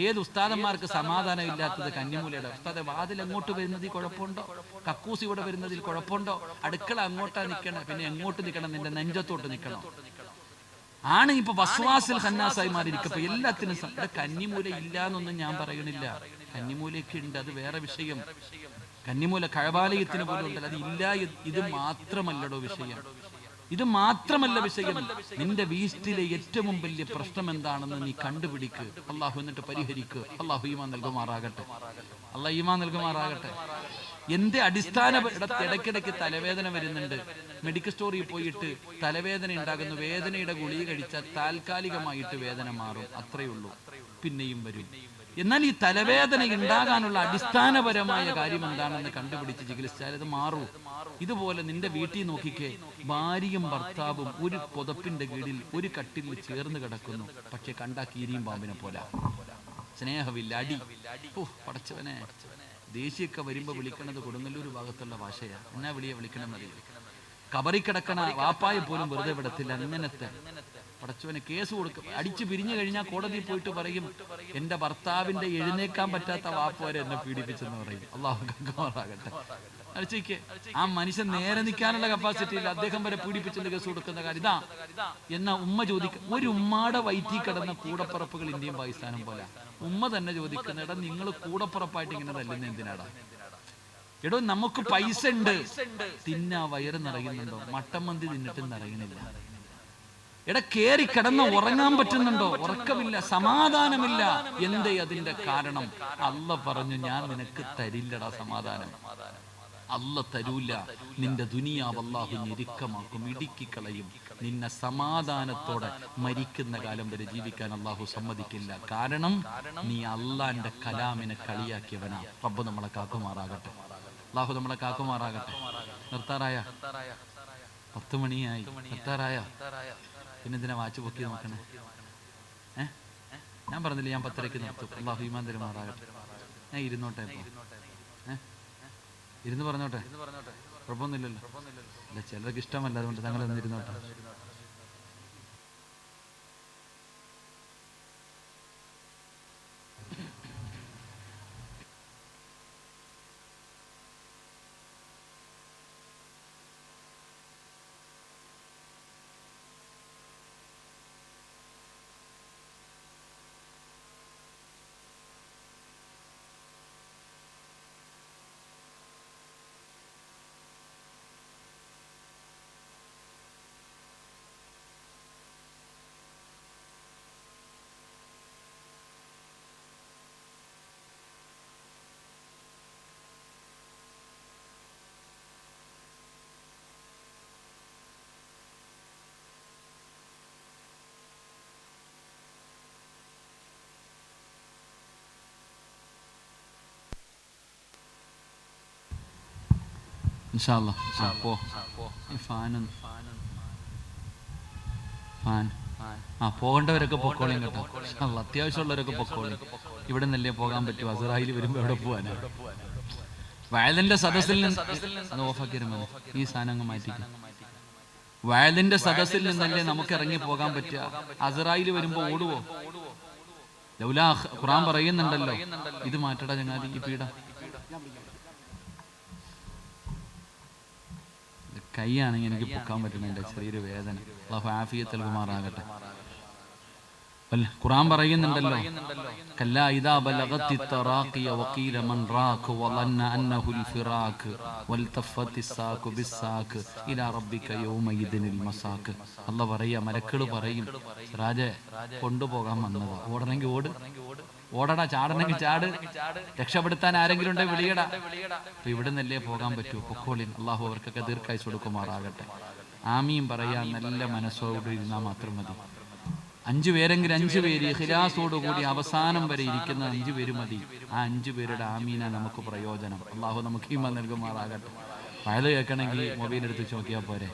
ഏത് ഉസ്താദന്മാർക്ക് സമാധാനം ഇല്ലാത്തത് കന്നിമൂലയുടെ? ഉസ്താദെ, വാതിൽ എങ്ങോട്ട് വരുന്നതിൽ കുഴപ്പമുണ്ടോ? കക്കൂസ് ഇവിടെ വരുന്നതിൽ കുഴപ്പമുണ്ടോ? അടുക്കള അങ്ങോട്ടാ നിൽക്കണം, പിന്നെ എങ്ങോട്ട് നിൽക്കണം? നിന്റെ നെഞ്ചത്തോട്ട് നിൽക്കണം. ആണ് ഇപ്പൊ വസ്വാസിൽ ഖന്നാസായി മാറിയിരിക്കും. എല്ലാത്തിനും കന്നിമൂല ഇല്ല എന്നൊന്നും ഞാൻ പറയണില്ല. കന്നിമൂലയൊക്കെ ഉണ്ട്, അത് വേറെ വിഷയം. കന്നിമൂല കഴബാലയത്തിന് പോലും ഉണ്ടല്ലോ, അത് ഇല്ല. ഇത് മാത്രമല്ലടോ വിഷയം. ഇത് മാത്രമല്ല വിഷയം. നിന്റെ വീട്ടിലെ ഏറ്റവും വലിയ പ്രശ്നം എന്താണെന്ന് നീ കണ്ടുപിടിക്ക്. അള്ളാഹു എന്നിട്ട് പരിഹരിക്ക്. അള്ളാഹു ഈമാൻ നൽകുമാറാകട്ടെ. അള്ളാഹ് ഈമാൻ നൽകുമാറാകട്ടെ. എന്റെ അടിസ്ഥാന ഇടയ്ക്കിടയ്ക്ക് തലവേദന വരുന്നുണ്ട്. മെഡിക്കൽ സ്റ്റോറിൽ പോയിട്ട് തലവേദന ഉണ്ടാകുന്നു. വേദനയുടെ ഗുളിക കഴിച്ചാൽ താൽക്കാലികമായിട്ട് വേദന മാറും, അത്രയേ ഉള്ളൂ. പിന്നെയും വരും. എന്നാൽ ഈ തലവേദന ഉണ്ടാകാനുള്ള അടിസ്ഥാനപരമായ കാര്യം എന്താണെന്ന് കണ്ടുപിടിച്ച് ചികിത്സിച്ചാൽ അത് മാറും. ഇതുപോലെ നിന്റെ വീട്ടിൽ നോക്കിക്കേ, ഭാര്യയും ഭർത്താവും ഒരു പുതപ്പിന്റെ കീഴിൽ ഒരു കട്ടിലിൽ ചേർന്ന് കിടക്കുന്നു. പക്ഷെ കണ്ടാ കീരിയും പാമ്പിനെ പോലെ, സ്നേഹമില്ല, അടി. പടച്ചവനെ, ദേശീയൊക്കെ വരുമ്പോ വിളിക്കണത് കൊടുങ്ങല്ലൂർ ഭാഗത്തുള്ള ഭാഷയാ. എന്നാ വിളിക്കണമെന്നറിയില്ല. കബറി കിടക്കണ വാപ്പായെ പോലും വെറുതെ വിടത്തില്ല. അങ്ങനത്തെ പടച്ചവനെ കേസ് കൊടുക്കും. അടിച്ചു പിരിഞ്ഞു കഴിഞ്ഞാൽ കോടതിയിൽ പോയിട്ട് പറയും, എന്റെ ഭർത്താവിന്റെ എഴുന്നേക്കാൻ പറ്റാത്ത വാപ്പ് വരെ എന്നെ പീഡിപ്പിച്ചെന്ന് പറയും. അള്ളാഹു കാക്കുമാറാകട്ടെ. അടിച്ചേക്ക് ആ മനുഷ്യൻ നേരെ നിൽക്കാനുള്ള കപ്പാസിറ്റി ഇല്ല, അദ്ദേഹം വരെ പീഡിപ്പിച്ചെന്ന് കേസ് കൊടുക്കുന്ന കാര്യം ഇതാ. എന്നാ ഉമ്മ ചോദിക്കും, ഒരു ഉമ്മയുടെ വയറ്റിൽ കിടന്ന കൂടപ്പറപ്പുകൾ ഇന്ത്യയും പാകിസ്ഥാനും പോലെ. ഉമ്മ തന്നെ ചോദിക്കുന്ന, എടാ നിങ്ങൾ കൂടപ്പുറപ്പായിട്ട് ഇങ്ങനെ തല്ലുന്ന എന്തിനാടാ? എടോ, നമുക്ക് പൈസ ഉണ്ട്, തിന്നാ വയറ് നിറയുന്നുണ്ടോ? മട്ടൻ മന്തി തിന്നിട്ടും നിറയുന്നില്ല. എടാ, കേറി കിടന്ന് ഉറങ്ങാൻ പറ്റുന്നുണ്ടോ? ഉറക്കമില്ല, സമാധാനമില്ല. എന്തേ അതിന്റെ കാരണം? അല്ല പറഞ്ഞു, ഞാൻ നിനക്ക് തരില്ലടാ സമാധാനം. അല്ല തരൂല. നിന്റെ ദുനിയാവ് അല്ലാഹു ഞെരുക്കമാക്കും, ഇടുക്കിക്കളയും. നിന്നെ സമാധാനത്തോടെ മരിക്കുന്ന കാലം വരെ ജീവിക്കാൻ അല്ലാഹു സമ്മതിക്കില്ല. കാരണം നീ അള്ളാന്റെ കലാമിനെ കളിയാക്കിയവനാ. റബ്ബ് നമ്മളെ കാക്കുമാറാകട്ടെ. അല്ലാഹു നമ്മളെ കാക്കുമാറാകട്ടെ. നിർത്താറായ? 10 മണിയായി. നിർത്താറായ? പിന്നെ ഇതിനെ വാച്ച് പൊക്കി നോക്കണേ. ഞാൻ പറഞ്ഞില്ല ഞാൻ 10:30 നിർത്തും. അല്ലാഹു ഈമാൻ തരുമാറാകട്ടെ. ഞാൻ ഇരുന്നോട്ടെ ഇപ്പൊ? ഇരുന്ന് പറഞ്ഞോട്ടെ, കുഴപ്പമൊന്നുമില്ലല്ലോ. അല്ല, ചിലർക്ക് ഇഷ്ടമല്ല, അതുകൊണ്ട് തങ്ങൾ ഇരുന്നോട്ടെ. ഇൻഷാ അല്ലാ. പോ ഈ ഫാൻ പോകേണ്ടവരൊക്കെ പൊക്കോളിയും കേട്ടോ. അത്യാവശ്യമുള്ളവരൊക്കെ പൊക്കോളി. ഇവിടെ നിന്നല്ലേ പോകാൻ പറ്റും. അസ്രായിൽ വരുമ്പോ എവിടെ പോവാനാ? വയലിന്റെ സദസ്സിൽ നിന്ന് ഓഫാക്കിരുമോ ഈ സാധനം അങ്ങ് മാറ്റിക്കും. വയലിന്റെ സദസ്സിൽ നിന്നല്ലേ നമുക്ക് ഇറങ്ങി പോകാൻ പറ്റുക? അസ്രായിൽ വരുമ്പോ ഓടുവോ? ലൗലാ ഖുർആൻ പറയുന്നുണ്ടല്ലോ, ഇത് മാറ്റടാ ചങ്ങാതി ഈ പീഡ. കൈയാണെങ്കിൽ എനിക്ക് പൊക്കാൻ പറ്റുന്നില്ല, ചെറിയൊരു വേദന. അല്ലാഹു ആഫിയത്ത് നൽകുമാറാകട്ടെ. ഖുർആൻ പറയുന്നുണ്ടല്ലോ, കല്ലാ ഇദാ ബലഗത്തി തറാഖിയ വഖീല മൻ റാഖ് വളന്ന അന്നഹുൽ ഫിറാഖ് വൽതഫത്തി സാഖു ബിസ്സാഖ് ഇലാ റബ്ബിക യൗമയിദിനിൽ മസാഖ്. അല്ലാഹു പറയാ, മലക്കുകൾ പറയും, രാജേ കൊണ്ടുപോകാൻ വന്നതാ, ഓടണമെങ്കിൽ ഓട്, ഓടടാ, ചാടണമെങ്കിൽ ചാട്, രക്ഷപ്പെടുത്താൻ ആരെങ്കിലും ഉണ്ടെങ്കിൽ വിളിയടാ. അപ്പൊ ഇവിടെ നിന്നല്ലേ പോകാൻ പറ്റൂ? പൊക്കോളിൻ. അള്ളാഹു അവർക്കൊക്കെ ദീർഘായുസ്സ് കൊടുക്കുമാറാകട്ടെ. ആമീൻ പറയാൻ നല്ല മനസ്സോട് ഇരുന്നാൽ മാത്രം മതി. 5 പേരെങ്കിലും 5 പേര് ഇഖ്ലാസോടുകൂടി അവസാനം വരെ ഇരിക്കുന്ന 5 പേര് മതി. ആ 5 പേരുടെ ആമീന നമുക്ക് പ്രയോജനം. അള്ളാഹു നമുക്ക് ഈമാൻ നൽകുമാറാകട്ടെ. വയത് കേൾക്കണമെങ്കിൽ മൊബൈൽ എടുത്ത് നോക്കിയാൽ പോരെ.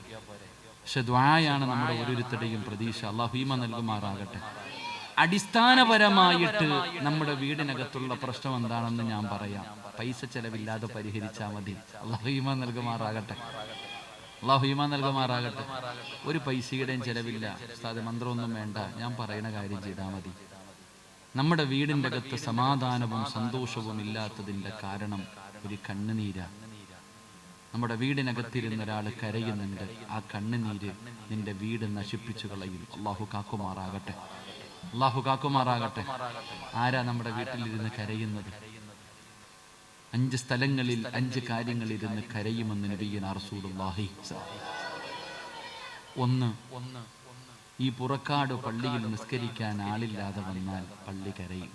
പക്ഷെ ദ്വായാണ് നമ്മുടെ ഓരോരുത്തരുടെയും പ്രതീക്ഷ. അള്ളാഹു ഈമാൻ നൽകുമാറാകട്ടെ. അടിസ്ഥാനപരമായിട്ട് നമ്മുടെ വീടിനകത്തുള്ള പ്രശ്നം എന്താണെന്ന് ഞാൻ പറയാം. പൈസ ചെലവില്ലാതെ പരിഹരിച്ചാൽ മതി. അള്ളാഹു ഈമാൻ നൽകുമാറാകട്ടെ. അള്ളാഹു ഈമാൻ നൽകുമാറാകട്ടെ. ഒരു പൈസയുടെയും ചെലവില്ല ഉസ്താദ്, മന്ത്രമൊന്നും വേണ്ട, ഞാൻ പറയുന്ന കാര്യം ചെയ്താൽ മതി. നമ്മുടെ വീടിൻ്റെ അകത്ത് സമാധാനവും സന്തോഷവും ഇല്ലാത്തതിൻ്റെ കാരണം ഒരു കണ്ണുനീരാ. നമ്മുടെ വീടിനകത്തിരുന്ന ഒരാൾ കരയുന്നുണ്ട്, ആ കണ്ണുനീര് നിന്റെ വീട് നശിപ്പിച്ചു കളയും. അള്ളാഹു കാക്കുമാറാകട്ടെ. അള്ളാഹു കാക്കുമാറാകട്ടെ. ആരാ നമ്മുടെ വീട്ടിലിരുന്ന് കരയുന്നത്? 5 സ്ഥലങ്ങളിൽ 5 കാര്യങ്ങളിരുന്ന് കരയുമെന്ന് നബിയുനാ റസൂലുള്ളാഹി. 1, ഈ പുറക്കാട് പള്ളിയിൽ നിസ്കരിക്കാൻ ആളില്ലാതെ വന്നാൽ പള്ളി കരയും.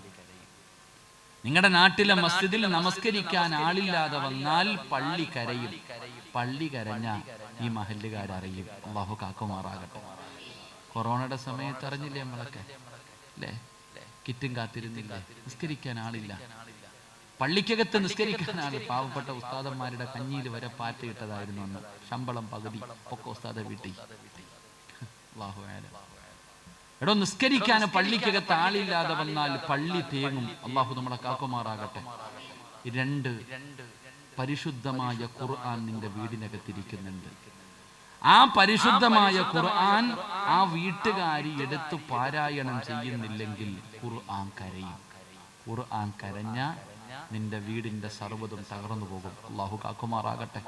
നിങ്ങളുടെ നാട്ടിലെ മസ്ജിദിൽ നമസ്കരിക്കാൻ ആളില്ലാതെ വന്നാൽ പള്ളി കരയും. പള്ളി കരഞ്ഞ ഈ മഹല്ലുകാരറിയും. അള്ളാഹു കാക്കുമാറാകട്ടെ. കൊറോണയുടെ സമയത്ത് അറിഞ്ഞില്ലേ നമ്മളൊക്കെ അല്ലേ? കിറ്റും കാത്തിരുന്നില്ലേ? നിസ്കരിക്കാൻ ആളില്ല. പള്ളിക്കകത്ത് നിസ്കരിക്കാൻ ആള്. പാവപ്പെട്ട ഉസ്താദന്മാരുടെ കഞ്ഞിയിൽ വരെ പാറ്റയിട്ടതായിരുന്നു അന്ന്. ശമ്പളം പകുതി ഒക്കെ ഉസ്താദ വീട്ടിൽ. അല്ലാഹു അഅലം. എടോ, നിസ്കരിക്കാൻ പള്ളിക്കകത്ത് ആളില്ലാതെ വന്നാൽ പള്ളി തേങ്ങും. അള്ളാഹു നമ്മളെ കാക്കുമാറാകട്ടെ. 2, പരിശുദ്ധമായ ഖുർആൻ നിന്റെ വീടിനകത്തിരിക്കുന്നുണ്ട്. ആ പരിശുദ്ധമായ ഖുർആൻ ആ വീട്ടുകാരി എടുത്ത് പാരായണം ചെയ്യുന്നില്ലെങ്കിൽ ഖുർആൻ കരയും. ഖുർആൻ കരഞ്ഞ നിന്റെ വീടിന്റെ സർവ്വതും തകർന്നു പോകും. അള്ളാഹു കാക്കുമാറാകട്ടെ.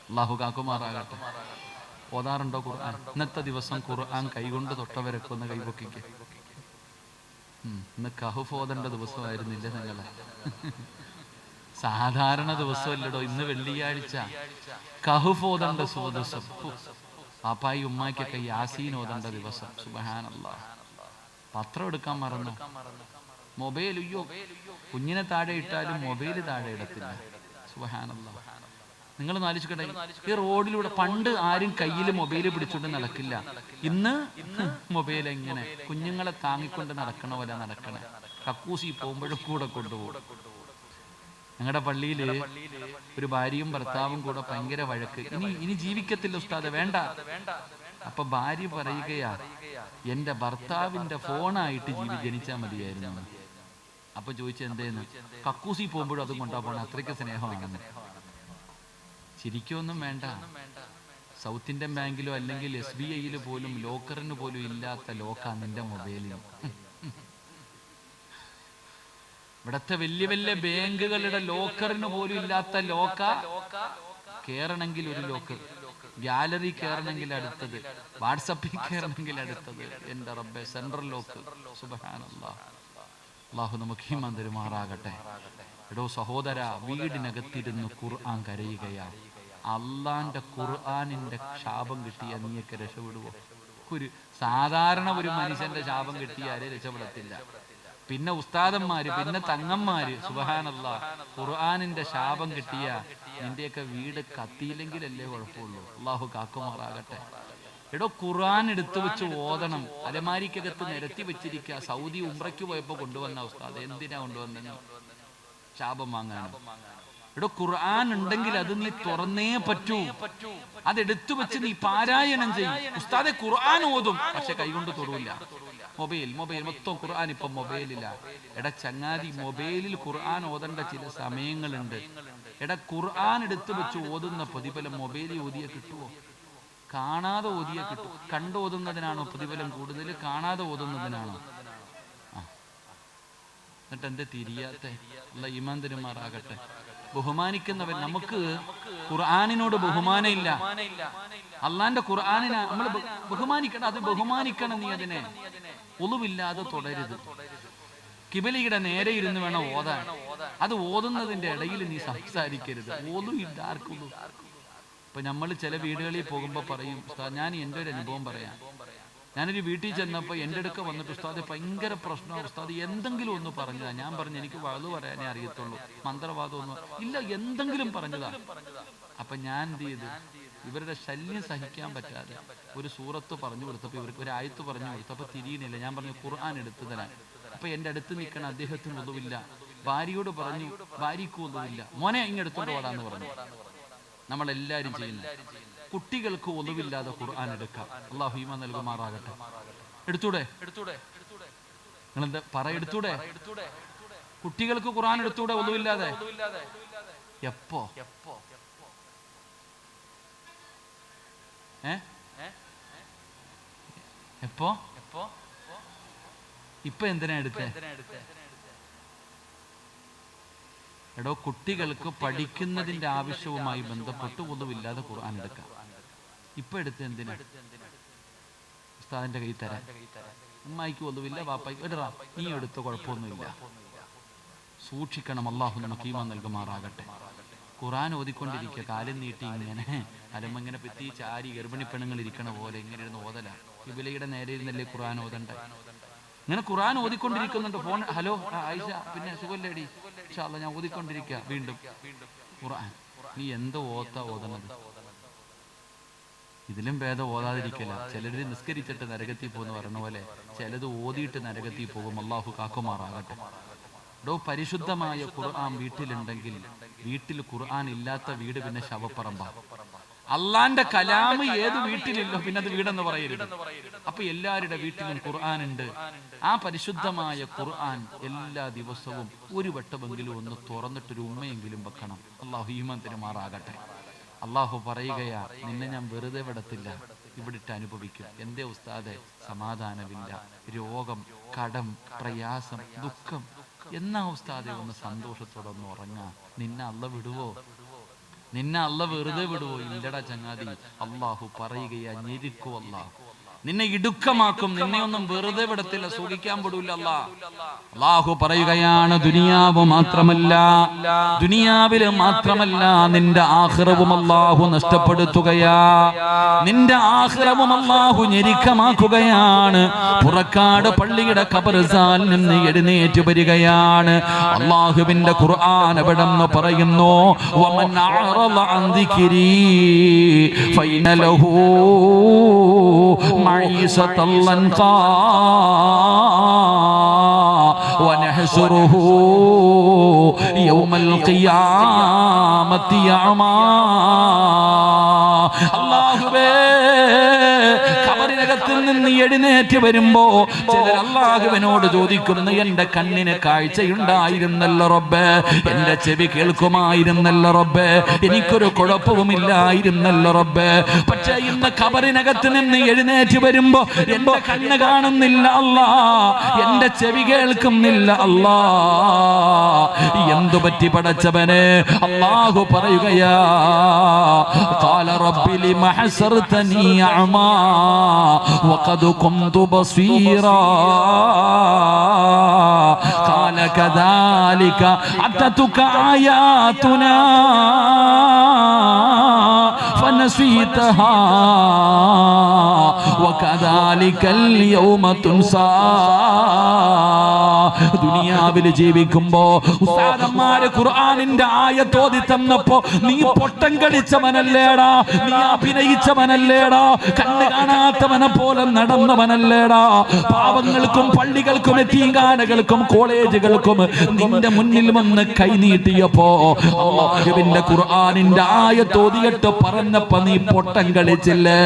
അള്ളാഹു കാക്കുമാറാകട്ടെ. ഓതാറുണ്ടോ ഖുർആൻ? ഇന്നത്തെ ദിവസം ഖുർആൻ കൈകൊണ്ട് തൊട്ടവരൊക്കെ ഒന്ന് കൈപൊക്കിക്ക്. ഇന്ന് കഹ്ഫ് ഓതേണ്ട ദിവസമായിരുന്നില്ല നിങ്ങളെ? സാധാരണ ദിവസമല്ലടോ, ഇന്ന് വെള്ളിയാഴ്ച കഹ്ഫ് ഓതേണ്ട ദിവസം. പാപ്പായി ഉമ്മാക്കൊക്കെ യാസീൻ ഓതേണ്ട ദിവസം. സുബ്ഹാനല്ലാഹ്. പത്രം എടുക്കാൻ മറന്നു. മൊബൈൽ, അയ്യോ, കുഞ്ഞിനെ താഴെ ഇട്ടാലും മൊബൈൽ താഴെ ഇടത്തില്ല. സുബ്ഹാനല്ലാഹ്. നിങ്ങൾ ആലോചിക്കട്ടെ, ഈ റോഡിലൂടെ പണ്ട് ആരും കയ്യിൽ മൊബൈൽ പിടിച്ചുകൊണ്ട് നടക്കില്ല. ഇന്ന് മൊബൈൽ എങ്ങനെ കുഞ്ഞുങ്ങളെ താങ്ങിക്കൊണ്ട് നടക്കണ പോലെ നടക്കണേ. കക്കൂസി പോകുമ്പോഴും കൂടെ കൊണ്ടുപോകും. ഞങ്ങളുടെ പള്ളിയില് ഒരു ഭാര്യയും ഭർത്താവും കൂടെ ഭയങ്കര വഴക്ക്. ഇനി ജീവിക്കത്തില്ല ഉസ്താദെ, വേണ്ട. അപ്പൊ ഭാര്യ പറയുകയാ, എന്റെ ഭർത്താവിന്റെ ഫോണായിട്ട് ജനിച്ചാൽ മതിയായിരുന്നു. അപ്പൊ ചോദിച്ചെന്തേന്ന്? കക്കൂസി പോകുമ്പോഴും അതും കൊണ്ടാ പോണ, അത്രയ്ക്ക് സ്നേഹമാണെന്ന്. ചിരിക്കൊന്നും വേണ്ട. സൗത്ത് ഇന്ത്യൻ ബാങ്കിലോ അല്ലെങ്കിൽ SBIയിൽ പോലും ലോക്കറിന് പോലും ഇല്ലാത്ത ലോക്കാ നിന്റെ മൊബൈലിന്. ഇവിടത്തെ വലിയ വലിയ ബാങ്കുകളുടെ ലോക്കറിന് പോലും ഇല്ലാത്ത ലോക്ക. കേറണമെങ്കിൽ ഒരു ലോക്ക്, ഗാലറി കയറണമെങ്കിൽ അടുത്തത്, വാട്സപ്പിൽ കയറണമെങ്കിൽ അടുത്തത്. എന്റെ റബ്ബേ, സെൻട്രൽ ലോക്ക്. സുബ്ഹാനല്ലാഹ്. അല്ലാഹു നമുക്ക് ഈമാൻ തരുമാറാകട്ടെ. എടോ സഹോദര, വീടിനകത്തിരുന്ന് ഖുർആൻ കരയുകയാ. അള്ളാന്റെ ഖുർആനിന്റെ ശാപം കിട്ടിയ നീയൊക്കെ രക്ഷപ്പെടുവോ? സാധാരണ ഒരു മനുഷ്യന്റെ ശാപം കിട്ടിയാലേ രക്ഷപ്പെടത്തില്ല. പിന്നെ ഉസ്താദന്മാര്, പിന്നെ തങ്ങന്മാര്. സുബ്ഹാനല്ലാഹ്. ഖുർആനിന്റെ ശാപം കിട്ടിയ നിന്റെയൊക്കെ വീട് കത്തിയില്ലെങ്കിലല്ലേ കുഴപ്പമുള്ളൂ. അള്ളാഹു കാക്കുമാറാകട്ടെ. എടോ, ഖുർആൻ എടുത്തു വെച്ച് ഓതണം. അലമാരിക്കകത്ത് നിരത്തി വെച്ചിരിക്കുക. സൗദി ഉംറയ്ക്ക് പോയപ്പോ കൊണ്ടുവന്ന ഉസ്താദ്. എന്തിനാ കൊണ്ടുവന്നത്? ശാപം വാങ്ങാനും. ഇവിടെ ഖുർആൻ ഉണ്ടെങ്കിൽ അത് നീ തുറന്നേ പറ്റൂ. അതെടുത്തു വെച്ച് നീ പാരായണം ചെയ്യും. ഉസ്താദെ ഖുർആൻ ഓതും, പക്ഷെ കൈകൊണ്ട് തൊടൂല. മൊബൈൽ മൊത്തം ഖുർആൻ ഇപ്പം മൊബൈലില്ല. എടാ ചങ്ങാതി, മൊബൈലിൽ ഖുർആൻ ഓതേണ്ട ചില സമയങ്ങളുണ്ട്. എടാ ഖുർആൻ എടുത്തു വെച്ച് ഓതുന്ന പ്രതിഫലം മൊബൈലിൽ ഓതിയ കിട്ടുമോ? കാണാതെ ഓതിയ കിട്ടും. കണ്ടു ഓതുന്നതിനാണോ പ്രതിഫലം കൂടുതൽ, കാണാതെ ഓതുന്നതിനാണോ? എന്നിട്ട് എന്റെ തിരിയാത്ത അല്ല ഈമാൻ തരുമാറാകട്ടെ. ബഹുമാനിക്കുന്നവൻ, നമുക്ക് ഖുർആനിനോട് ബഹുമാനമില്ല. അള്ളാന്റെ ഖുർആനിനെ നമ്മൾ ബഹുമാനിക്കണം. അത് ബഹുമാനിക്കണം. നീ അതിനെ ഒളിവില്ലാതെ തുടരുത്. കിബിലയുടെ നേരെ ഇരുന്ന് വേണം ഓതാൻ. അത് ഓതുന്നതിന്റെ ഇടയിൽ നീ സംസാരിക്കരുത്. ഒളിവില്ല ആർക്കും. ഇപ്പൊ നമ്മൾ ചില വീടുകളിൽ പോകുമ്പോൾ പറയും, ഞാൻ എൻ്റെ ഒരു അനുഭവം പറയാം. ഞാനൊരു വീട്ടിൽ ചെന്നപ്പോൾ എൻ്റെ അടുക്ക വന്നിട്ട്, ഉസ്താദെ ഭയങ്കര പ്രശ്നമാണ് ഉസ്താദ്, എന്തെങ്കിലും ഒന്ന് പറഞ്ഞതാ. ഞാൻ പറഞ്ഞു, എനിക്ക് വഅദ് പറയാനേ അറിയത്തുള്ളൂ, മന്ത്രവാദം ഒന്നും ഇല്ല, എന്തെങ്കിലും പറഞ്ഞതാ. അപ്പൊ ഞാൻ എന്ത് ചെയ്തു, ഇവരുടെ ശല്യം സഹിക്കാൻ പറ്റാതെ ഒരു സൂറത്ത് പറഞ്ഞു കൊടുത്തപ്പോൾ, ഇവർക്ക് ഒരു ആയത്ത് പറഞ്ഞു കൊടുത്തപ്പോൾ തിരിയണില്ല. ഞാൻ പറഞ്ഞു, ഖുർആൻ എടുത്തു തരാൻ. അപ്പൊ എൻ്റെ അടുത്ത് നിൽക്കണ അദ്ദേഹത്തിന് ഒന്നുമില്ല. ഭാര്യയോട് പറഞ്ഞു, ഭാര്യയ്ക്ക് ഒന്നുമില്ല. മോനെ ഇങ്ങെടുത്തോണ്ട് ഓടാന്ന് പറഞ്ഞു. നമ്മളെല്ലാരും ചെയ്യുന്നത്. കുട്ടികൾക്ക് ഒന്നുമില്ലാതെ ഖുർആൻ എടുക്കാം. അല്ലാഹു ഈമാൻ നൽകുമാറാകട്ടെ. എടുത്തൂടെ? നിങ്ങളെന്താ എടുത്തൂടെ? കുട്ടികൾക്ക് ഖുർആൻ എടുത്തൂടെ ഒന്നുമില്ലാതെ? എപ്പോ? എപ്പോ? ഇപ്പൊ എന്തിനാ എടുത്തേ? എടോ, കുട്ടികൾക്ക് പഠിക്കുന്നതിന്റെ ആവശ്യവുമായി ബന്ധപ്പെട്ട് ഒന്നുമില്ലാതെ ഖുർആൻ എടുക്കാം. ഇപ്പൊ എടുത്ത് എന്തിനാ? ഉസ്താദിന്റെ കൈ തരാൻ. ഉമ്മായിക്ക് ഒന്നുമില്ല, വാപ്പായിക്ക് എടുറാ, നീ എടുത്ത കുഴപ്പമൊന്നുമില്ല. സൂക്ഷിക്കണം. അല്ലാഹു നമുക്ക് ഈമാൻ നൽകുമാറാകട്ടെ. ഖുർആൻ ഓതിക്കൊണ്ടിരിക്കുക, കാലം നീട്ടി ഇങ്ങനെ അലമങ്ങനെ പെത്തി ചാരി ഗർഭിണി പെണ്ണുങ്ങൾ ഇരിക്കണ പോലെ ഇങ്ങനെ ഇരുന്ന് ഓതല. കിബിലയുടെ നേരെ ഇരുന്നല്ലേ ഖുർആൻ ഓതണ്ട. ഇങ്ങനെ ഖുർആൻ ഓതിക്കൊണ്ടിരിക്കുന്നുണ്ട്. ഫോൺ, ഹലോ ആയിഷ, പിന്നെ സുഖല്ലേടി? ഇൻഷാ അല്ലാഹ് ഞാൻ ഓതിക്കൊണ്ടിരിക്കുക. വീണ്ടും ഖുർആൻ. നീ എന്തോ ഓതണത്? ഇതിലും ഭേദം ഓതാതിരിക്കില്ല. ചിലര് നിസ്കരിച്ചിട്ട് നരകത്തിൽ പോകുന്ന പറഞ്ഞ പോലെ ചിലത് ഓതിയിട്ട് നരകത്തിൽ പോകും. അല്ലാഹു കാക്കുമാറാകട്ടെ. പരിശുദ്ധമായ ഖുർആൻ വീട്ടിലുണ്ടെങ്കിൽ, വീട്ടിൽ ഖുർആൻ ഇല്ലാത്ത വീട് പിന്നെ ശവപ്പറമ്പ. അള്ളാന്റെ കലാമ് ഏത് വീട്ടിലില്ലോ പിന്നെ അത് വീടെന്ന് പറയരുത്. അപ്പൊ എല്ലാവരുടെ വീട്ടിലും ഖുർആൻ ഉണ്ട്. ആ പരിശുദ്ധമായ ഖുർആൻ എല്ലാ ദിവസവും ഒരു വട്ടമെങ്കിലും ഒന്ന് തുറന്നിട്ടൊരു ഉമ്മയെങ്കിലും വെക്കണം. അല്ലാഹു ഈമാൻ തരുമാറാകട്ടെ. അല്ലാഹു പറയുകയാ, നിന്നെ ഞാൻ വെറുതെ വിടത്തില്ല, ഇവിടിട്ട് അനുഭവിക്കും. എന്തേ ഉസ്താദെ? സമാധാനമില്ല, രോഗം, കടം, പ്രയാസം, ദുഃഖം. എന്നാ ഉസ്താദെ ഒന്ന് സന്തോഷത്തോടെ ഒന്ന് ഉറങ്ങാ? നിന്നെ അള്ള വിടുവോ? നിന്നെ അള്ള വെറുതെ വിടുവോ? ഇല്ലടാ ചങ്ങാതി. അള്ളാഹു പറയുകയാ, ഞെരുക്കോ അല്ലാഹു, നിന്നെ ഇടുക്കമാക്കും. നിന്നെ ഒന്നും വെറുതെ വിടത്തില്ല, സുഖിക്കാൻ പെടൂല അള്ളാഹു പറയുകയാണ്. ദുനിയാവ് മാത്രമല്ല, ദുനിയാവില് മാത്രമല്ല, നിന്റെ ആഖിറവും അള്ളാഹു നഷ്ടപ്പെടുത്തുകയാ. നിന്റെ ആഖിറവും അള്ളാഹു ഞെരുക്കമാക്കുകയാണ്. പുറക്കാട് പള്ളിയുടെ ഖബർസ്ഥാനിൽ നിന്ന് എഴുന്നേറ്റ് വരികയാണ്. അള്ളാഹുവിന്റെ ഖുർആൻ എവിടെന്ന് പറയുന്നു, വമൻ അഅറള അൻ ദിക്രി ഫഇന ലഹു معيشة ضنكا ونحشره يوم القيامة أعمى. അല്ലാഹുവേ, ഖബറിനകത്തിൽ നിന്ന് എഴുന്നേറ്റ് വരുമ്പോ ചിലർ അല്ലാഹുവിനോട് ചോദിക്കുന്നു, എന്റെ കണ്ണിന് കാഴ്ചയുണ്ടായിരുന്നല്ലോ റബ്ബേ, എന്റെ ചെവി കേൾക്കുമായിരുന്നല്ലോ റബ്ബേ, എനിക്കൊരു കുഴപ്പവുമില്ലായിരുന്നല്ലോ റബ്ബേ. പക്ഷേ ഇന്ന് ഖബറിനകത്ത് നിന്ന് എഴുന്നേറ്റ് വരുമ്പോ എന്റെ കണ്ണ് കാണുന്നില്ല അല്ലാ, എന്റെ ചെവി കേൾക്കുന്നില്ല അല്ലാ. എന്തു പറ്റി പടച്ചവനെ? അല്ലാഹു പറയുകയാ, ഖാല റബ്ബി ലിമ ഹസർതനി അഅമാ വഖദ് കുന്തു ബസീറാ ഖാല കദാലിക അതതുക ആയാതുനാ ഫനസീതഹാ വകദാലികൽ യൗമ തുൻസാ. ദുനിയാവിൽ ജീവിക്കുമ്പോ ഉസ്താദന്മാര് ഖുർആനിന്റെ ആയത്ത് ഓതി തന്നപ്പോ നീ പൊട്ടം കളിച്ചവനല്ലേടാ, നീ അഭിനയിച്ചവനല്ലേടാ, കണ്ണ് കാണാത്തവനെ പോലെ നടന്നവനല്ലേടാ. പാവങ്ങൾക്കും പള്ളികൾക്കും യതീംഖാനകൾക്കും കോളേജുകൾക്കും നിന്റെ മുന്നിൽ വന്ന് കൈനീട്ടിയപ്പോ അല്ലാഹുവിന്റെ ഖുർആനിന്റെ ആയത്ത് ഓതിയിട്ട് പറഞ്ഞപ്പോ നീ പൊട്ടം കളിച്ചില്ലേ,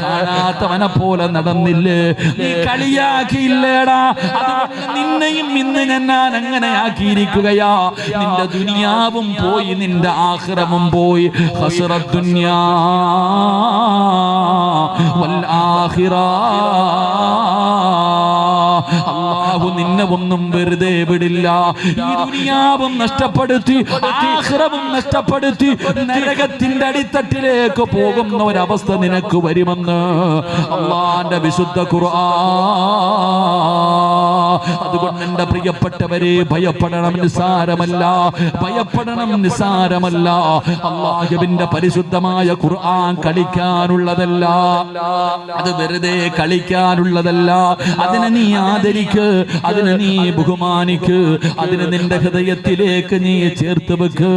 കാണാത്തവനെ പോലെ നടന്നില്ലേ, നീ കളിയാക്കിയില്ലേടാ. അതുകൊണ്ട് നിന്നെയും ഇന്ന് ഞാൻ അങ്ങനെ ആക്കിയിരിക്കുകയാ. നിന്റെ ദുനിയാവും പോയി, നിന്റെ ആഖിറവും പോയി. ഖസ്റത് ദുനിയാ വൽ ആഖിറ. അല്ലാഹു നിന്നെ ഒന്നും വെറുതെ വിടില്ല. ഈ ദുനിയാവും നഷ്ടപ്പെടുത്തി ആഖിറവും നഷ്ടപ്പെടുത്തി നരകത്തിന്റെ അടിത്തട്ടിലേക്ക് പോകുന്ന ഒരവസ്ഥ നിനക്ക് വരുമെന്ന് അല്ലാഹുവിന്റെ വിശുദ്ധ ഖുർആൻ. അതുകൊണ്ട് എന്റെ പ്രിയപ്പെട്ടവരെ ഭയപ്പെടണം, നിസാരമല്ല. ഭയപ്പെടണം, നിസാരമല്ല. അല്ലാഹുവിന്റെ പരിശുദ്ധമായ ഖുർആൻ കളിക്കാനുള്ളതല്ല, അത് വെറുതെ കളിക്കാനുള്ളതല്ല. അതിനെ നീ ആദരിക്ക്, അതിനെ നീ ബഹുമാനിക്ക്, അതിനെ നിന്റെ ഹൃദയത്തിലേക്ക് നീ ചേർത്ത് വെക്ക്.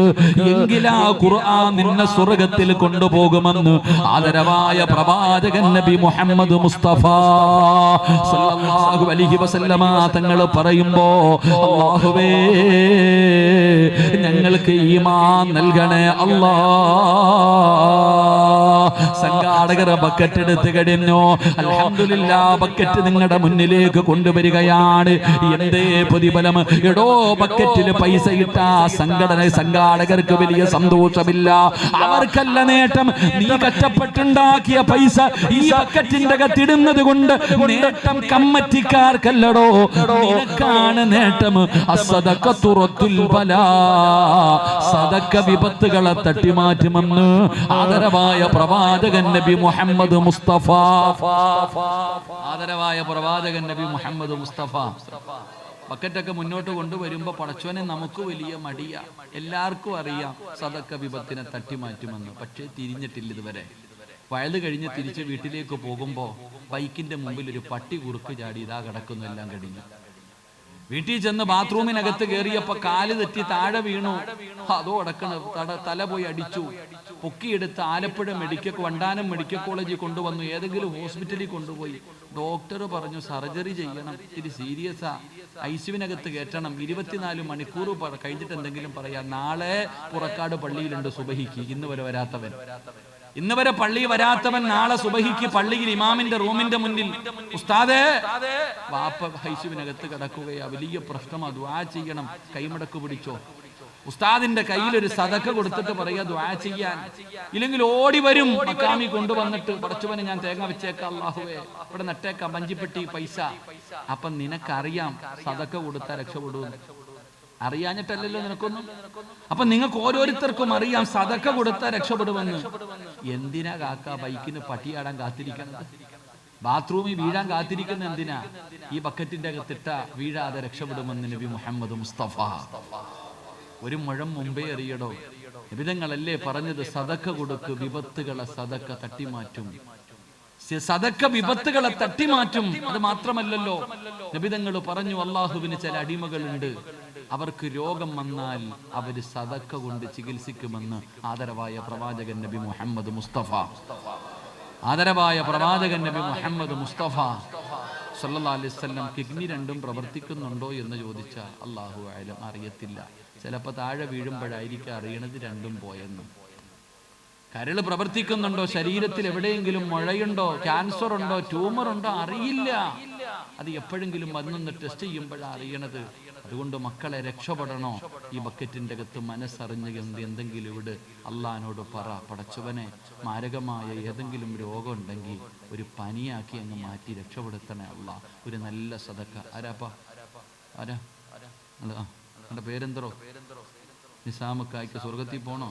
എങ്കിലാ ഖുർആൻ നിന്നെ സ്വർഗ്ഗത്തിൽ കൊണ്ടുപോകുമെന്ന് ആദരവായ പ്രവാചകൻ നബി മുഹമ്മദ് മുസ്തഫ സല്ലല്ലാഹു അലൈഹി വസല്ലമ തങ്ങൾ പറയുമ്പോ അല്ലാഹുവേ ഞങ്ങൾക്ക് ഈമാൻ നൽകണേ അല്ലാ. സംഘാടകർ ബക്കറ്റ് എടുത്ത് കഴിഞ്ഞു. അൽഹംദുലില്ലാഹ് ബക്കറ്റ് നിങ്ങളുടെ മുന്നിലേക്ക് കൊണ്ടുവരികയാണ്. എന്തേ പ്രതിഫലം? എടോ ബക്കറ്റിൽ പൈസ ഇട്ട സംഘാടകർക്ക് വലിയ സന്തോഷമില്ല, അവർക്കല്ല നേട്ടം. നീ കഷ്ടപ്പെട്ടുണ്ടാക്കിയ പൈസ ഈ ബക്കറ്റിന്റെ അകത്തിടുന്നത് കൊണ്ട് നേട്ടം കമ്മറ്റിക്കാർക്കല്ലടോ, നിനക്കാണ് നേട്ടം. അസ്സദഖത്തു റദ്ദുൽ ബലാ. സദഖ വിപത്തുകളെ തട്ടിമാറ്റുമെന്ന് ആദരവായ പ്രവാചകൻ നബി മുഹമ്മദ് മുസ്തഫ. ആദരവായ പ്രവാചകൻ നബി മുഹമ്മദ് മുസ്തഫ ബക്കറ്റൊക്കെ മുന്നോട്ട് കൊണ്ടുവരുമ്പോ പടച്ചോനെ നമുക്ക് വലിയ മടിയാ. എല്ലാവർക്കും അറിയാം സദഖ വിപത്തിനെ തട്ടിമാറ്റുമെന്ന്, പക്ഷേ തിരിഞ്ഞിട്ടില്ല ഇതുവരെ. വയത് കഴിഞ്ഞ് തിരിച്ച് വീട്ടിലേക്ക് പോകുമ്പോ ബൈക്കിന്റെ മുമ്പിൽ ഒരു പട്ടി കുറുക്ക് ചാടി ഇതാ കിടക്കുന്നു, എല്ലാം കഴിഞ്ഞു. വീട്ടിൽ ചെന്ന് ബാത്റൂമിനകത്ത് കയറിയപ്പോ കാല് തെറ്റി താഴെ വീണു. അതോ അടക്കണ തല പോയി അടിച്ചു. പൊക്കിയെടുത്ത് ആലപ്പുഴ വണ്ടാനം മെഡിക്കൽ കോളേജിൽ കൊണ്ടുവന്നു. ഏതെങ്കിലും ഹോസ്പിറ്റലിൽ കൊണ്ടുപോയി. ഡോക്ടർ പറഞ്ഞു സർജറി ചെയ്യണം, ഇത്തിരി സീരിയസാ, ഐസിയുവിനകത്ത് കയറ്റണം, 24 മണിക്കൂർ കഴിഞ്ഞിട്ട് എന്തെങ്കിലും പറയാം. നാളെ പുറക്കാട് പള്ളിയിലുണ്ട് സുബഹിക്ക്. ഇന്ന് വരെ വരാത്തവൻ, ഇന്ന് വരെ പള്ളി വരാത്തവൻ നാളെ സുബഹിക്ക് പള്ളിയിൽ ഇമാമിന്റെ റൂമിന്റെ മുന്നിൽ ഉസ്താദേ വാപ്പ ഐസിയുവിനകത്ത് കിടക്കുകയാ, വലിയ പ്രശ്നമാ, ദുആ ചെയ്യണം, കൈമടക്ക് പിടിച്ചോ. ഉസ്താദിന്റെ കയ്യിൽ ഒരു സദഖ കൊടുത്തിട്ട് പറയാ ദുആ ചെയ്യാൻ. ഇല്ലെങ്കിൽ ഓടി വരും മക്കാമി കൊണ്ടുവന്നിട്ട് പടച്ചവനെ ഞാൻ തേങ്ങ വെച്ചേക്കാം, അല്ലാഹുവേ ഇവിടെ നട്ടേക്കാം പഞ്ചിപ്പെട്ടി പൈസ. അപ്പൊ നിനക്കറിയാം സദഖ കൊടുത്താൽ രക്ഷപ്പെടുമെന്ന്. അറിയാഞ്ഞിട്ടല്ലല്ലോ നിനക്കൊന്നും. അപ്പൊ നിങ്ങൾക്ക് ഓരോരുത്തർക്കും അറിയാം സദഖ കൊടുത്താൽ രക്ഷപ്പെടുമെന്ന്. എന്തിനാ കാക്ക ബൈക്കിന് പട്ടിയാടാൻ കാത്തിരിക്കുന്നത്? ബാത്റൂമിൽ വീഴാൻ കാത്തിരിക്കുന്ന എന്തിനാ? ഈ ബക്കറ്റിന്റെ അകത്തിട്ട വീഴാതെ രക്ഷപ്പെടുമെന്ന് നബി മുഹമ്മദ് മുസ്തഫ. ഒരു മുഴം മുമ്പേ അറിയടോ, നബിതങ്ങളല്ലേ പറഞ്ഞത് സദഖ കൊടുക്ക്, വിപത്തുകളെ സദഖ തട്ടിമാറ്റും. സദഖ വിപത്തുകളെ തട്ടിമാറ്റും. അത് മാത്രമല്ലല്ലോ, നബിതങ്ങൾ പറഞ്ഞു അല്ലാഹുവിന് ചില അടിമകളുണ്ട്, അവർക്ക് രോഗം വന്നാൽ അവര് സദഖ കൊണ്ട് ചികിത്സിക്കുമെന്ന് ആദരവായ പ്രവാചകൻ നബി മുഹമ്മദ് മുസ്തഫ. ആദരവായ പ്രവാചകൻ നബി മുഹമ്മദ് മുസ്തഫ സല്ലല്ലാഹു അലൈഹി വസല്ലം കിഡ്നി രണ്ടും പ്രവർത്തിക്കുന്നുണ്ടോ എന്ന് ചോദിച്ചാൽ അല്ലാഹു അഅലം, അറിയത്തില്ല. ചിലപ്പോൾ താഴെ വീഴുമ്പോഴായിരിക്കും അറിയണത് രണ്ടും പോയെന്ന്. കരൾ പ്രവർത്തിക്കുന്നുണ്ടോ, ശരീരത്തിൽ എവിടെയെങ്കിലും മുഴയുണ്ടോ, ക്യാൻസർ ഉണ്ടോ, ട്യൂമർ ഉണ്ടോ, അറിയില്ല. അത് എപ്പോഴെങ്കിലും വന്നൊന്ന് ടെസ്റ്റ് ചെയ്യുമ്പോഴാണ് അറിയണത്. അതുകൊണ്ട് മക്കളെ രക്ഷപ്പെടണോ, ഈ ബക്കറ്റിന്റെ അകത്ത് മനസ്സറിഞ്ഞ് എന്തെങ്കിലും ഇവിടെ അള്ളാഹിനോട് പറ, പടച്ചവനെ മാരകമായ ഏതെങ്കിലും രോഗം ഉണ്ടെങ്കിൽ ഒരു പനിയാക്കി അങ്ങ് മാറ്റി രക്ഷപ്പെടുത്തണേ അല്ലാ. ഒരു നല്ല സദഖ. ആരാപ്പാ ആരാ? എൻ്റെ പേരെന്തോ? നിസാമക്കായ്ക്ക് സ്വർഗത്തിൽ പോണോ?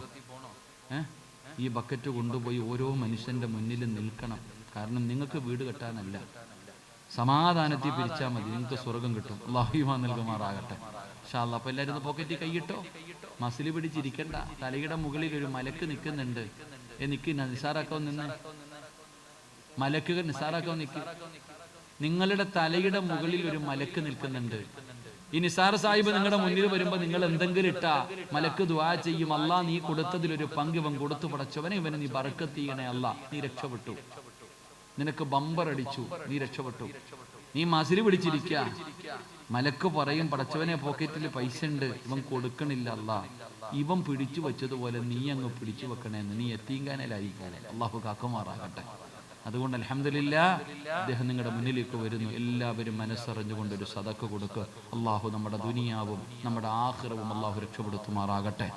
ഈ ബക്കറ്റ് കൊണ്ടുപോയി ഓരോ മനുഷ്യന്റെ മുന്നിൽ നിൽക്കണം. കാരണം നിങ്ങൾക്ക് വീട് കെട്ടാനല്ല, സമാധാനത്തിൽ പിരിച്ചാൽ മതി, നിങ്ങൾക്ക് സ്വർഗം കിട്ടും. അല്ലാഹു ഈമാൻ നൽകുമാറാകട്ടെ. ഇൻഷാ അല്ലാഹ്. അപ്പൊ എല്ലാവരും പോക്കറ്റിൽ കൈയിട്ടോ, മസിൽ പിടിച്ചിരിക്കണ്ട. തലയുടെ മുകളിൽ ഒരു മലക്ക് നിൽക്കുന്നുണ്ട്. എനിക്ക് നിസാറാക്കാൻ നിന്ന് മലക്കുകൾ നിസാറാക്കാൻ നിൽക്കുക. നിങ്ങളുടെ തലയുടെ മുകളിൽ ഒരു മലക്ക് നിൽക്കുന്നുണ്ട്. ഈ നിസാർ സാഹിബ് നിങ്ങളുടെ മുന്നിൽ വരുമ്പോൾ നിങ്ങൾ എന്തെങ്കിലും ഇട്ടാ മലക്ക് ദുആ ചെയ്യും, അല്ലാ നീ കൊടുത്തതിലൊരു പങ്ക് ഇവൻ കൊടുത്തു, പടച്ചവനെ ഇവനെ നീ ബർക്കത്ത് ചെയ്യണേ അല്ലാ, നീ രക്ഷപ്പെട്ടു, നിനക്ക് ബമ്പർ അടിച്ചു, നീ രക്ഷപ്പെട്ടു. നീ മസിൽ പിടിച്ചിരിക്കുക, മലക്ക് പറയും പടച്ചവനെ പോക്കറ്റിൽ പൈസ ഉണ്ട്, ഇവൻ കൊടുക്കണില്ല അല്ലാ, ഇവൻ പിടിച്ചു വെച്ചതുപോലെ നീ അങ്ങ് പിടിച്ചു വെക്കണേന്ന്. നീ എത്തീങ്കാനലായിരിക്കും. അള്ളാഹു കാക്കുമാറാകട്ടെ. അതുകൊണ്ട് അൽഹംദുലില്ലാഹ് അദ്ദേഹം നിങ്ങളുടെ മുന്നിലേക്ക് വരുന്നു. എല്ലാവരും മനസ്സറിഞ്ഞുകൊണ്ടൊരു സദക്ക കൊടുക്കുക. അള്ളാഹു നമ്മുടെ ദുനിയാവും നമ്മുടെ ആഖിറവും അള്ളാഹു രക്ഷപ്പെടുത്തുമാറാകട്ടെ.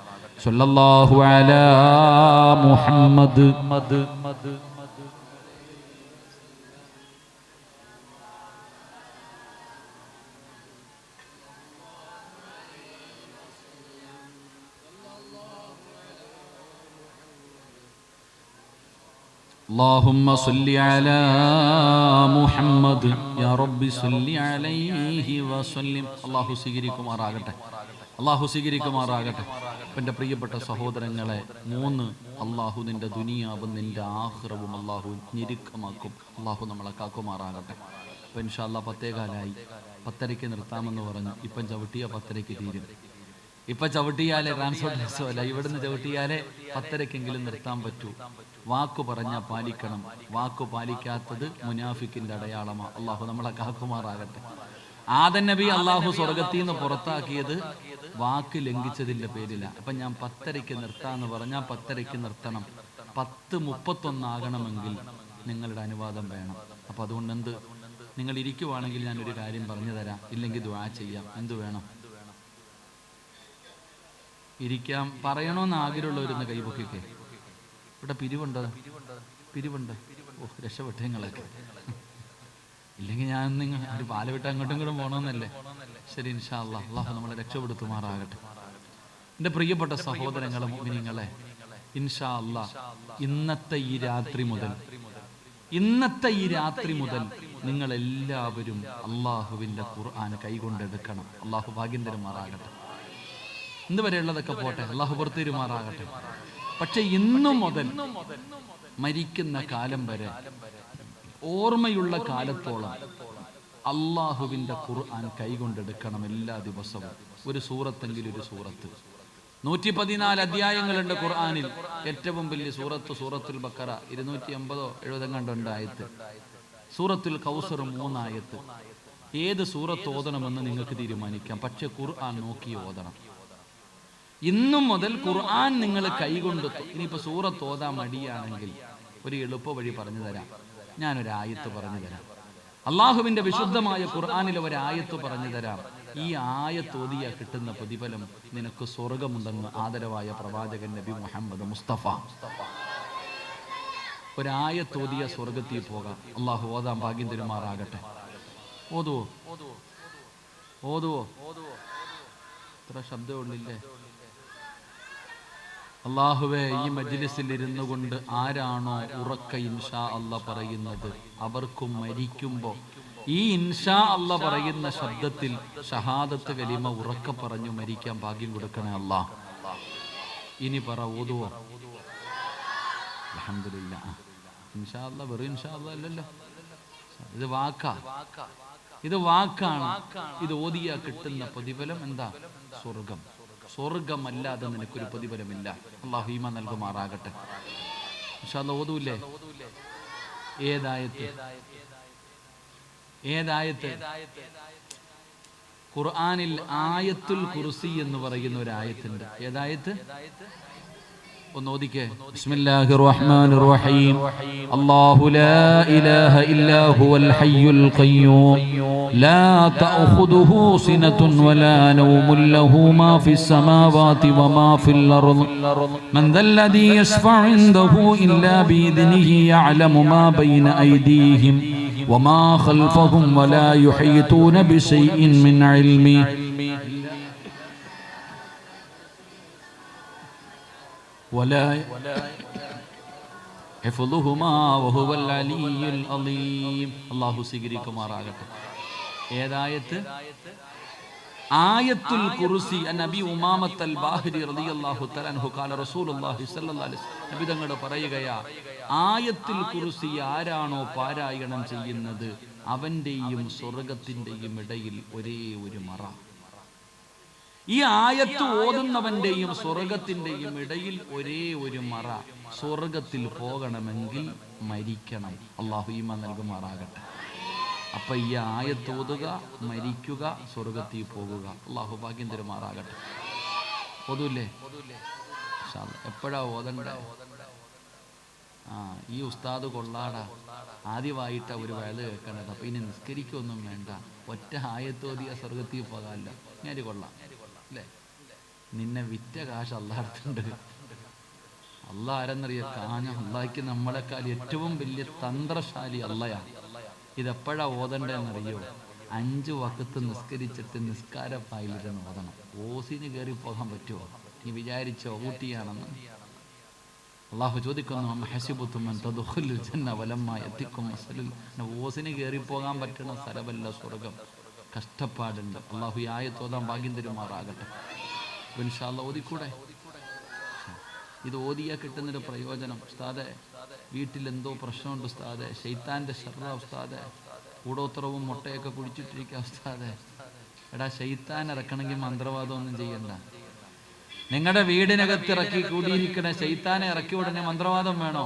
സ്വല്ലല്ലാഹു അലാ മുഹമ്മദ്. اللهم صل على محمد يا رب صل عليه وسلم. അല്ലാഹു സ്വീകരിക്കുമാറാകട്ടെ. അല്ലാഹു സ്വീകരിക്കുമാറാകട്ടെ. എൻ്റെ പ്രിയപ്പെട്ട സഹോദരങ്ങളെ, 3 അല്ലാഹു നിന്റെ ദുനിയാവും നിന്റെ ആഖിറവും അല്ലാഹു ഞെരുക്കമാക്കും. അല്ലാഹു നമ്മളെ കാക്കുമാറാകട്ടെ. അപ്പോൾ ഇൻഷാ അല്ലാഹ് 10:15 10:30 നിർത്താമെന്ന് പറഞ്ഞു. ഇപ്പം ചവിട്ടിയ 10:30 തീരും. ഇപ്പം ചവിട്ടിയാലേ ട്രാൻസ്പോർട്ട് രസമല്ല, ഇവിടുന്ന് ചവിട്ടിയാലേ 10:30 നിർത്താൻ പറ്റൂ. വാക്കു പറഞ്ഞാൽ പാലിക്കണം. വാക്കു പാലിക്കാത്തത് മുനാഫിക്കിന്റെ അടയാളമാണ്. അള്ളാഹു നമ്മളെ കാക്കുമാറാകട്ടെ. ആദം നബി അള്ളാഹു സ്വർഗത്തിൽ നിന്ന് പുറത്താക്കിയത് വാക്ക് ലംഘിച്ചതിന്റെ പേരില. അപ്പൊ ഞാൻ 10:30 നിർത്താന്ന് പറഞ്ഞാൽ 10:30 നിർത്തണം. 10:31 ആകണമെങ്കിൽ നിങ്ങളുടെ അനുവാദം വേണം. അപ്പൊ അതുകൊണ്ട് എന്ത്, നിങ്ങൾ ഇരിക്കുവാണെങ്കിൽ ഞാനൊരു കാര്യം പറഞ്ഞു തരാം, ഇല്ലെങ്കിൽ ദുആ ചെയ്യാം. എന്ത് വേണം? ഇരിക്കാം. പറയണമെന്ന് ആഗ്രഹമുള്ളവരൊന്ന് കൈപൊക്കിക്കേ. ഇവിടെ പിരിവുണ്ട്. ഓ, രക്ഷപ്പെട്ടങ്ങളൊക്കെ. ഇല്ലെങ്കിൽ ഞാൻ നിങ്ങൾ ഒരു പാലവിട്ട് അങ്ങോട്ടും ഇങ്ങോട്ടും പോകണമെന്നല്ലേ. ശരി, ഇൻഷാ അല്ലാഹ് അല്ലാഹു നമ്മളെ രക്ഷപ്പെടുത്തുമാറാകട്ടെ. എൻ്റെ പ്രിയപ്പെട്ട സഹോദരങ്ങളും മുഅ്മിനീങ്ങളെ, ഇൻഷാ അല്ലാഹ് ഇന്നത്തെ ഈ രാത്രി മുതൽ നിങ്ങൾ എല്ലാവരും അള്ളാഹുവിൻ്റെ ഖുർആൻ കൈകൊണ്ടെടുക്കണം. അള്ളാഹു ഭാഗ്യം തരുമാറാകട്ടെ. ഇന്നുവരെയുള്ളതൊക്കെ പോട്ടെ, അള്ളാഹു പുറത്തിരുമാറാകട്ടെ. പക്ഷെ ഇന്നു മുതൽ മരിക്കുന്ന കാലം വരെ, ഓർമ്മയുള്ള കാലത്തോളം അള്ളാഹുവിൻ്റെ ഖുർആൻ കൈകൊണ്ടെടുക്കണം. എല്ലാ ദിവസവും ഒരു സൂറത്തെങ്കിലും ഒരു സൂറത്ത്. 114 അധ്യായങ്ങളുണ്ട് ഖുർആനിൽ. ഏറ്റവും വലിയ സൂറത്തുൽ ബഖറ 280-70 കണ്ടുണ്ട് ആയത്ത്. സൂറത്തുൽ കൗസർ 3 ആയത്ത്. ഏത് സൂറത്ത് ഓതണമെന്ന് നിങ്ങൾക്ക് തീരുമാനിക്കാം, പക്ഷെ ഖുർആൻ നോക്കി ഓതണം. ഇന്നു മുതൽ ഖുർആൻ നിങ്ങൾ കൈകൊണ്ട്, ഇനിയിപ്പോൾ സൂറത്ത് ഓതാൻ മടിയാണെങ്കിൽ ഒരു എളുപ്പ വഴി പറഞ്ഞു തരാം. ഞാനൊരു ആയത്ത് പറഞ്ഞു തരാം. അള്ളാഹുവിൻ്റെ വിശുദ്ധമായ ഖുർആനിലെ ഒരു ആയത്ത് പറഞ്ഞു തരാം. ഈ ആയത്ത് ഓതിയ കിട്ടുന്ന പ്രതിഫലം നിനക്ക് സ്വർഗമുണ്ടെന്ന് ആദരവായ പ്രവാചകൻ നബി മുഹമ്മദ് മുസ്തഫ. ഒരായത്ത് ഓതിയ സ്വർഗത്തിൽ പോകാം. അള്ളാഹു ഓതാൻ ഭാഗ്യം തരുമാറാകട്ടെ. ഓതുവോ? ഇത്ര ശബ്ദമുള്ളില്ലേ? അള്ളാഹുവേ, ഈ മജ്ലിസിൽ ഇരുന്നു കൊണ്ട് ആരാണോ ഉറക്ക ഇൻഷാ അല്ലാഹ് പറയുന്നത്, അവർക്കും മരിക്കുമ്പോൾ ഈ ഇൻഷാ അല്ലാഹ് പറയുന്ന ശബ്ദത്തിൽ ഷഹാദത്ത് കലിമ ഉറക്ക പറഞ്ഞു മരിക്കാൻ ഭാഗ്യം കൊടുക്കണേ അല്ലാഹ്. ഇനി പറ, ഓതുവോ? അൽഹംദുലില്ലാഹ്. ഇൻഷാ അല്ലാഹ് വെറും ഇൻഷാ അല്ലാഹ് അല്ലല്ലോ, ഇത് വാക്കാണ്. ഇത് ഓതിയാ കിട്ടുന്ന പ്രതിഫലം എന്താ? സ്വർഗം. സ്വർഗമല്ലാതെ നിനക്കൊരു പ്രതിഫലമില്ല. അല്ലാഹു ഈമാൻ നൽകുമാറാകട്ടെ. ഇൻഷാ അല്ലാഹ് ഓതൂല്ലേ? ഏതായത്ത്? ഖുർആനിൽ ആയത്തുൽ കുർസി എന്ന് പറയുന്ന ഒരു ആയത്തുണ്ട്. ഏതായത്ത്? ഒന്ന് ഓദിക്കേ. ബിസ്മില്ലാഹിർ റഹ്മാനിർ റഹീം. അല്ലാഹു ലാ ഇലാഹ ഇല്ലാ ഹുവൽ ഹയ്യുൽ ഖയ്യൂം ലാ തഅഖുദുഹു സിനത്തുൻ വലാ നൗമുൻ ലഹു മാ ഫിസ് സമാവാതി വമാ ഫിൽ അർദ് മൻ ദല്ലദീ യശ്ഫഉ ഇൻദഹു ഇല്ലാ ബിഇദ്നിഹി യഅലമു മാ ബൈന അയ്ദീഹിം വമാ ഖൽഫഹും വലാ യുഹീതൂന ബിശൈഇൻ മിൻ ഇൽമിഹി ولا حفظهما وهو العلي العظيم. അല്ലാഹു സ്വീകരിക്കുമാറാകട്ടെ. ഏതായത്ത്? ആയത്തുൽ കുർസി നബി ഉമാമത്തൽ ബാഹിരി റളിയല്ലാഹു തആല അൻഹു ഖാല റസൂലുള്ളാഹി സ്വല്ലല്ലാഹു അലൈഹി വസല്ലം നബി തങ്ങൾ പറയുകയാ, ആയത്തുൽ കുർസി ആരാണോ പാരായണം ചെയ്യുന്നത് അവന്റെയും സ്വർഗത്തിന്റെയും ഇടയിൽ ഒരേ ഒരു മറ. ഈ ആയത്ത് ഓതുന്നവന്റെയും സ്വർഗത്തിന്റെയും ഇടയിൽ ഒരേ ഒരു മറ. സ്വർഗത്തിൽ പോകണമെങ്കിൽ മരിക്കണം. അല്ലാഹു ഈമാൻ നൽകുമാറാകട്ടെ. അപ്പൊ ഈ ആയത്ത് ഓതുക, മരിക്കുക, സ്വർഗത്തിൽ പോകുക. അല്ലാഹു ഭാഗ്യം തരുമാറാകട്ടെ. ഓതൂല്ലേ? എപ്പോഴാ ഓതണ്ടേ? ഈ ഉസ്താദ് കൊള്ളാടാ, ആദ്യമായിട്ടാ ഒരു വയല് കേൾക്കണത്. അപ്പൊ ഇനി നിസ്കരിക്കൊന്നും വേണ്ട, ഒറ്റ ആയത്തോതിയ സ്വർഗത്തിൽ പോകാമല്ലോ. ഞാൻ കൊള്ളാം അല്ലേ? നിന്നെ വിറ്റ കാശ് അള്ളാഹടുത്തുണ്ട്. അള്ളാഹ് ആരെന്നറിയ? അള്ളാഹിക്ക് നമ്മളെക്കാൾ ഏറ്റവും വലിയ തന്ത്രശാലി അള്ളയാ. ഇതെപ്പോഴാ ഓതണ്ടെന്നറിയോ? 5 വഖത്ത് നിസ്കരിച്ചിട്ട് നിസ്കാരപ്പായിലിരുന്ന് ഓതണം. ഓസിന് കയറി പോകാൻ പറ്റുമോ? നീ വിചാരിച്ചോ ഊട്ടിയാണെന്ന്? അള്ളാഹു ചോദിക്കുന്നു, ഓസിന് കയറി പോകാൻ പറ്റുന്ന സ്ഥലമല്ല സ്വർഗം. കഷ്ടപ്പാടുണ്ട്. അള്ളാഹു ഈ ആയത്ത് ഓതാൻ ഭാഗ്യം തരുമാറാകട്ടെ. ഇൻഷാ അല്ലാഹ് ഓതിക്കൂടെ? ഇത് ഓതിയാ കിട്ടുന്നൊരു പ്രയോജനം. ഉസ്താദെ, വീട്ടിലെന്തോ പ്രശ്നമുണ്ട് ഉസ്താദെ, ശൈത്താന്റെ ശർറ ഉസ്താദെ, കൂടോത്രവും മുട്ടയൊക്കെ കുടിച്ചിട്ടിരിക്കുക ഉസ്താദെ. എടാ, ശൈത്താൻ ഇറക്കണമെങ്കിൽ മന്ത്രവാദം ഒന്നും ചെയ്യണ്ട. നിങ്ങളുടെ വീടിനകത്ത് ഇറക്കി കൂടിയിരിക്കണ ശൈത്താനെ ഇറക്കി ഉടനെ മന്ത്രവാദം വേണോ?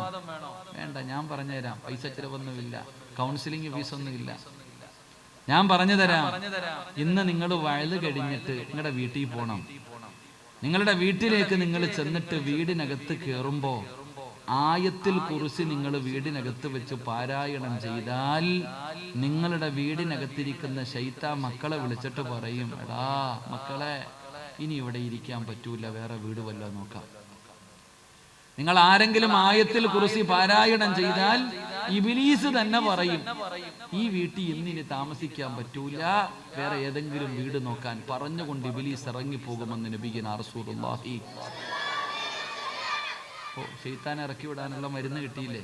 വേണ്ട, ഞാൻ പറഞ്ഞുതരാം. പൈസ ചിലവൊന്നുമില്ല, കൗൺസിലിംഗ് ഫീസൊന്നുമില്ല. ഞാൻ പറഞ്ഞു തരാം. ഇന്ന് നിങ്ങൾ വയല് കഴിഞ്ഞിട്ട് നിങ്ങളുടെ വീട്ടിൽ പോകണം. നിങ്ങളുടെ വീട്ടിലേക്ക് നിങ്ങൾ ചെന്നിട്ട് വീടിനകത്ത് കയറുമ്പോ ആയത്തിൽ കുറിച്ച് നിങ്ങൾ വീടിനകത്ത് വെച്ച് പാരായണം ചെയ്താൽ നിങ്ങളുടെ വീടിനകത്തിരിക്കുന്ന ശൈത്താൻ മക്കളെ വിളിച്ചിട്ട് പറയും, എടാ മക്കളെ, ഇനി ഇവിടെ ഇരിക്കാൻ പറ്റൂല, വേറെ വീട് വല്ലതും നോക്കാം. നിങ്ങൾ ആരെങ്കിലും ആയത്തിൽ കുറിച്ച് പാരായണം ചെയ്താൽ ഇബ്ലീസ് തന്നെ പറയും, ഈ വീട്ടിൽ ഇന്നിനി താമസിക്കാൻ പറ്റൂല, വേറെ ഏതെങ്കിലും വീട് നോക്കാൻ പറഞ്ഞുകൊണ്ട് ഇബ്ലീസ് ഇറങ്ങിപ്പോകുമെന്ന് നബിയുനാ റസൂലുള്ളാഹി. ശൈത്താനെ ഇറക്കി വിടാനുള്ള മരുന്ന് കിട്ടിയില്ലേ?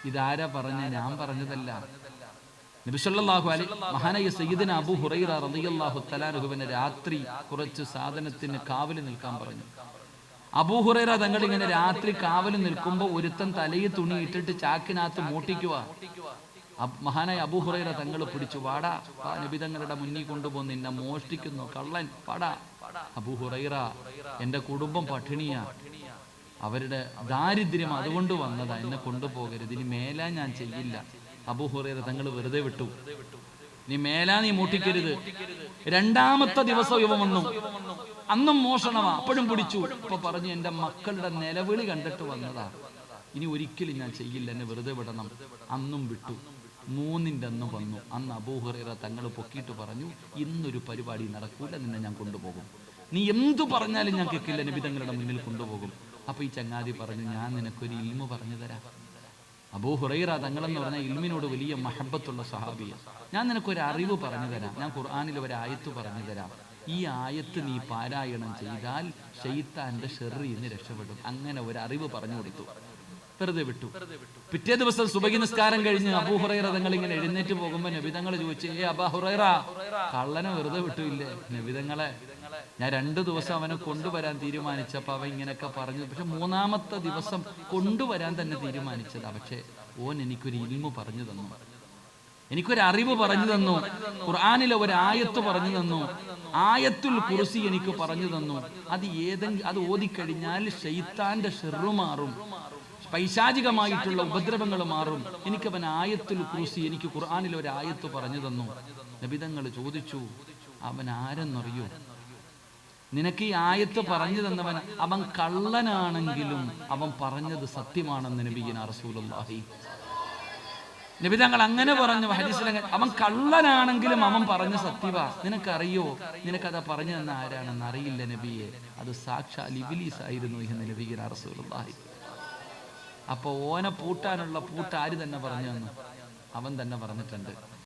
ഇതാരാ പറഞ്ഞ? ഞാൻ പറഞ്ഞതല്ല. നബി സല്ലല്ലാഹു അലൈഹി മഹാനായ സയ്യിദുനാ അബൂ ഹുറൈറ റളിയല്ലാഹു തആല അൻഹുവിനെ രാത്രി കുറച്ച് സാധനത്തിന് കാവല് നിൽക്കാൻ പറഞ്ഞു. അബൂ ഹുറൈറ തങ്ങൾ ഇങ്ങനെ രാത്രി കാവല് നിൽക്കുമ്പോൾ ഒരുത്തൻ തലയിൽ തുണി ഇട്ടിട്ട് ചാക്കിനകത്ത് മൂട്ടിക്കുക. മഹാനായ അബൂ ഹുറൈറ തങ്ങൾ പിടിച്ചു, വാടാ, നബി തങ്ങളുടെ മുന്നിൽ കൊണ്ടുപോകുന്ന നിന്നെ മോഷ്ടിക്കുന്നു, കള്ളൻ, വാടാ. അബൂ ഹുറൈറ, എന്റെ കുടുംബം പട്ടിണിയാ, അവരുടെ ദാരിദ്ര്യം അതുകൊണ്ട് വന്നതാ, എന്നെ കൊണ്ടുപോകരുത്, ഇനി മേലാ ഞാൻ ചെയ്യില്ല. അബൂ ഹുറൈറ തങ്ങൾ വെറുതെ വിട്ടു. നീ മേലാ, നീ മൂട്ടിക്കരുത്. 2ാമത്തെ ദിവസം ഇവ വന്നു. അന്നും മോഷണമാ, അപ്പോഴും പിടിച്ചു. ഇപ്പൊ പറഞ്ഞു, എന്റെ മക്കളുടെ നിലവിളി കണ്ടിട്ട് വന്നതാ, ഇനി ഒരിക്കലും ഞാൻ ചെയ്യില്ല, എന്നെ വെറുതെ വിടണം. അന്നും വിട്ടു. 3ന്റെ അന്ന് വന്നു. അന്ന് അബൂ ഹുറൈറ തങ്ങൾ പൊക്കിയിട്ട് പറഞ്ഞു, ഇന്നൊരു പരിപാടി നടക്കൂല, നിന്നെ ഞാൻ കൊണ്ടുപോകും. നീ എന്തു പറഞ്ഞാലും ഞാൻ കേൾക്കില്ല, നബി തങ്ങളുടെ മുന്നിൽ കൊണ്ടുപോകും. അപ്പൊ ഈ ചങ്ങാതി പറഞ്ഞു, ഞാൻ നിനക്കൊരു ഇൽമു പറഞ്ഞു തരാം. അബൂ ഹുറൈറ തങ്ങളെന്ന് പറഞ്ഞാൽ ഇൽമിനോട് വലിയ മഹബത്തുള്ള സഹാബിയ. ഞാൻ നിനക്കൊരു അറിവ് പറഞ്ഞു തരാം. ഞാൻ ഖുർആനിൽ ഒരു ആയത്ത് പറഞ്ഞു തരാം. ഈ ആയത്ത് നീ പാരായണം ചെയ്താൽ ശൈത്താന്റെ ശർറിൽ നിന്ന് രക്ഷപ്പെടും. അങ്ങനെ ഒരു അറിവ് പറഞ്ഞു കൊടുത്തു. വെറുതെ വിട്ടു. പിറ്റേ ദിവസം സുബഹി നിസ്കാരം കഴിഞ്ഞ് അബൂ ഹുറൈറ തങ്ങൾ ഇങ്ങനെ എഴുന്നേറ്റ് പോകുമ്പോ നബി തങ്ങൾ ചോദിച്ചു, അബൂ ഹുറൈറ, കള്ളനെ വെറുതെ വിട്ടില്ലേ? നബി തങ്ങളെ, ഞാൻ 2 ദിവസം അവനെ കൊണ്ടുവരാൻ തീരുമാനിച്ചപ്പോ അവൻ ഇങ്ങനെയൊക്കെ പറഞ്ഞു. പക്ഷെ 3ാമത്തെ ദിവസം കൊണ്ടുവരാൻ തന്നെ തീരുമാനിച്ചതാ. പക്ഷെ ഓൻ എനിക്കൊരു ഇൽമു പറഞ്ഞു തന്നു, എനിക്കൊരു അറിവ് പറഞ്ഞു തന്നു. ഖുർആനിലെ ഒരു ആയത്ത് പറഞ്ഞു തന്നു. ആയത്തുൽ കുർസി എനിക്ക് പറഞ്ഞു തന്നു. അത് ഓതിക്കഴിഞ്ഞാൽ ശൈത്താന്റെ ശർറ് മാറും, പൈശാചികമായിട്ടുള്ള ഉപദ്രവങ്ങൾ മാറും. എനിക്കവൻ ആയത്തുൽ കുർസി, എനിക്ക് ഖുർആനിലെ ഒരു ആയത്ത് പറഞ്ഞു തന്നു. നബിതങ്ങൾ ചോദിച്ചു, അവൻ ആരെന്നറിയോ? നിനക്ക് ഈ ആയത്ത് പറഞ്ഞു തന്നവൻ അവൻ കള്ളനാണെങ്കിലും അവൻ പറഞ്ഞത് സത്യമാണെന്ന് നബിയുനാ റസൂലുള്ളാഹി. നബി തങ്ങൾ അങ്ങനെ പറഞ്ഞു ഹദീസിൽ. അവൻ കള്ളനാണെങ്കിലും അവൻ പറഞ്ഞ സത്യവാ. നിനക്കറിയോ? നിനക്കതാ പറഞ്ഞു തന്ന ആരാണെന്ന് അറിയില്ല നബിയെ. അത് സാക്ഷാൽ ഇബ്ലീസ് ആയിരുന്നു എന്ന് നബിയുനാ റസൂലുള്ളാഹി. അപ്പൊ ഓനെ പൂട്ടാനുള്ള പൂട്ട് ആര് തന്നെ പറഞ്ഞു തന്നു? അവൻ തന്നെ പറഞ്ഞിട്ടുണ്ട്.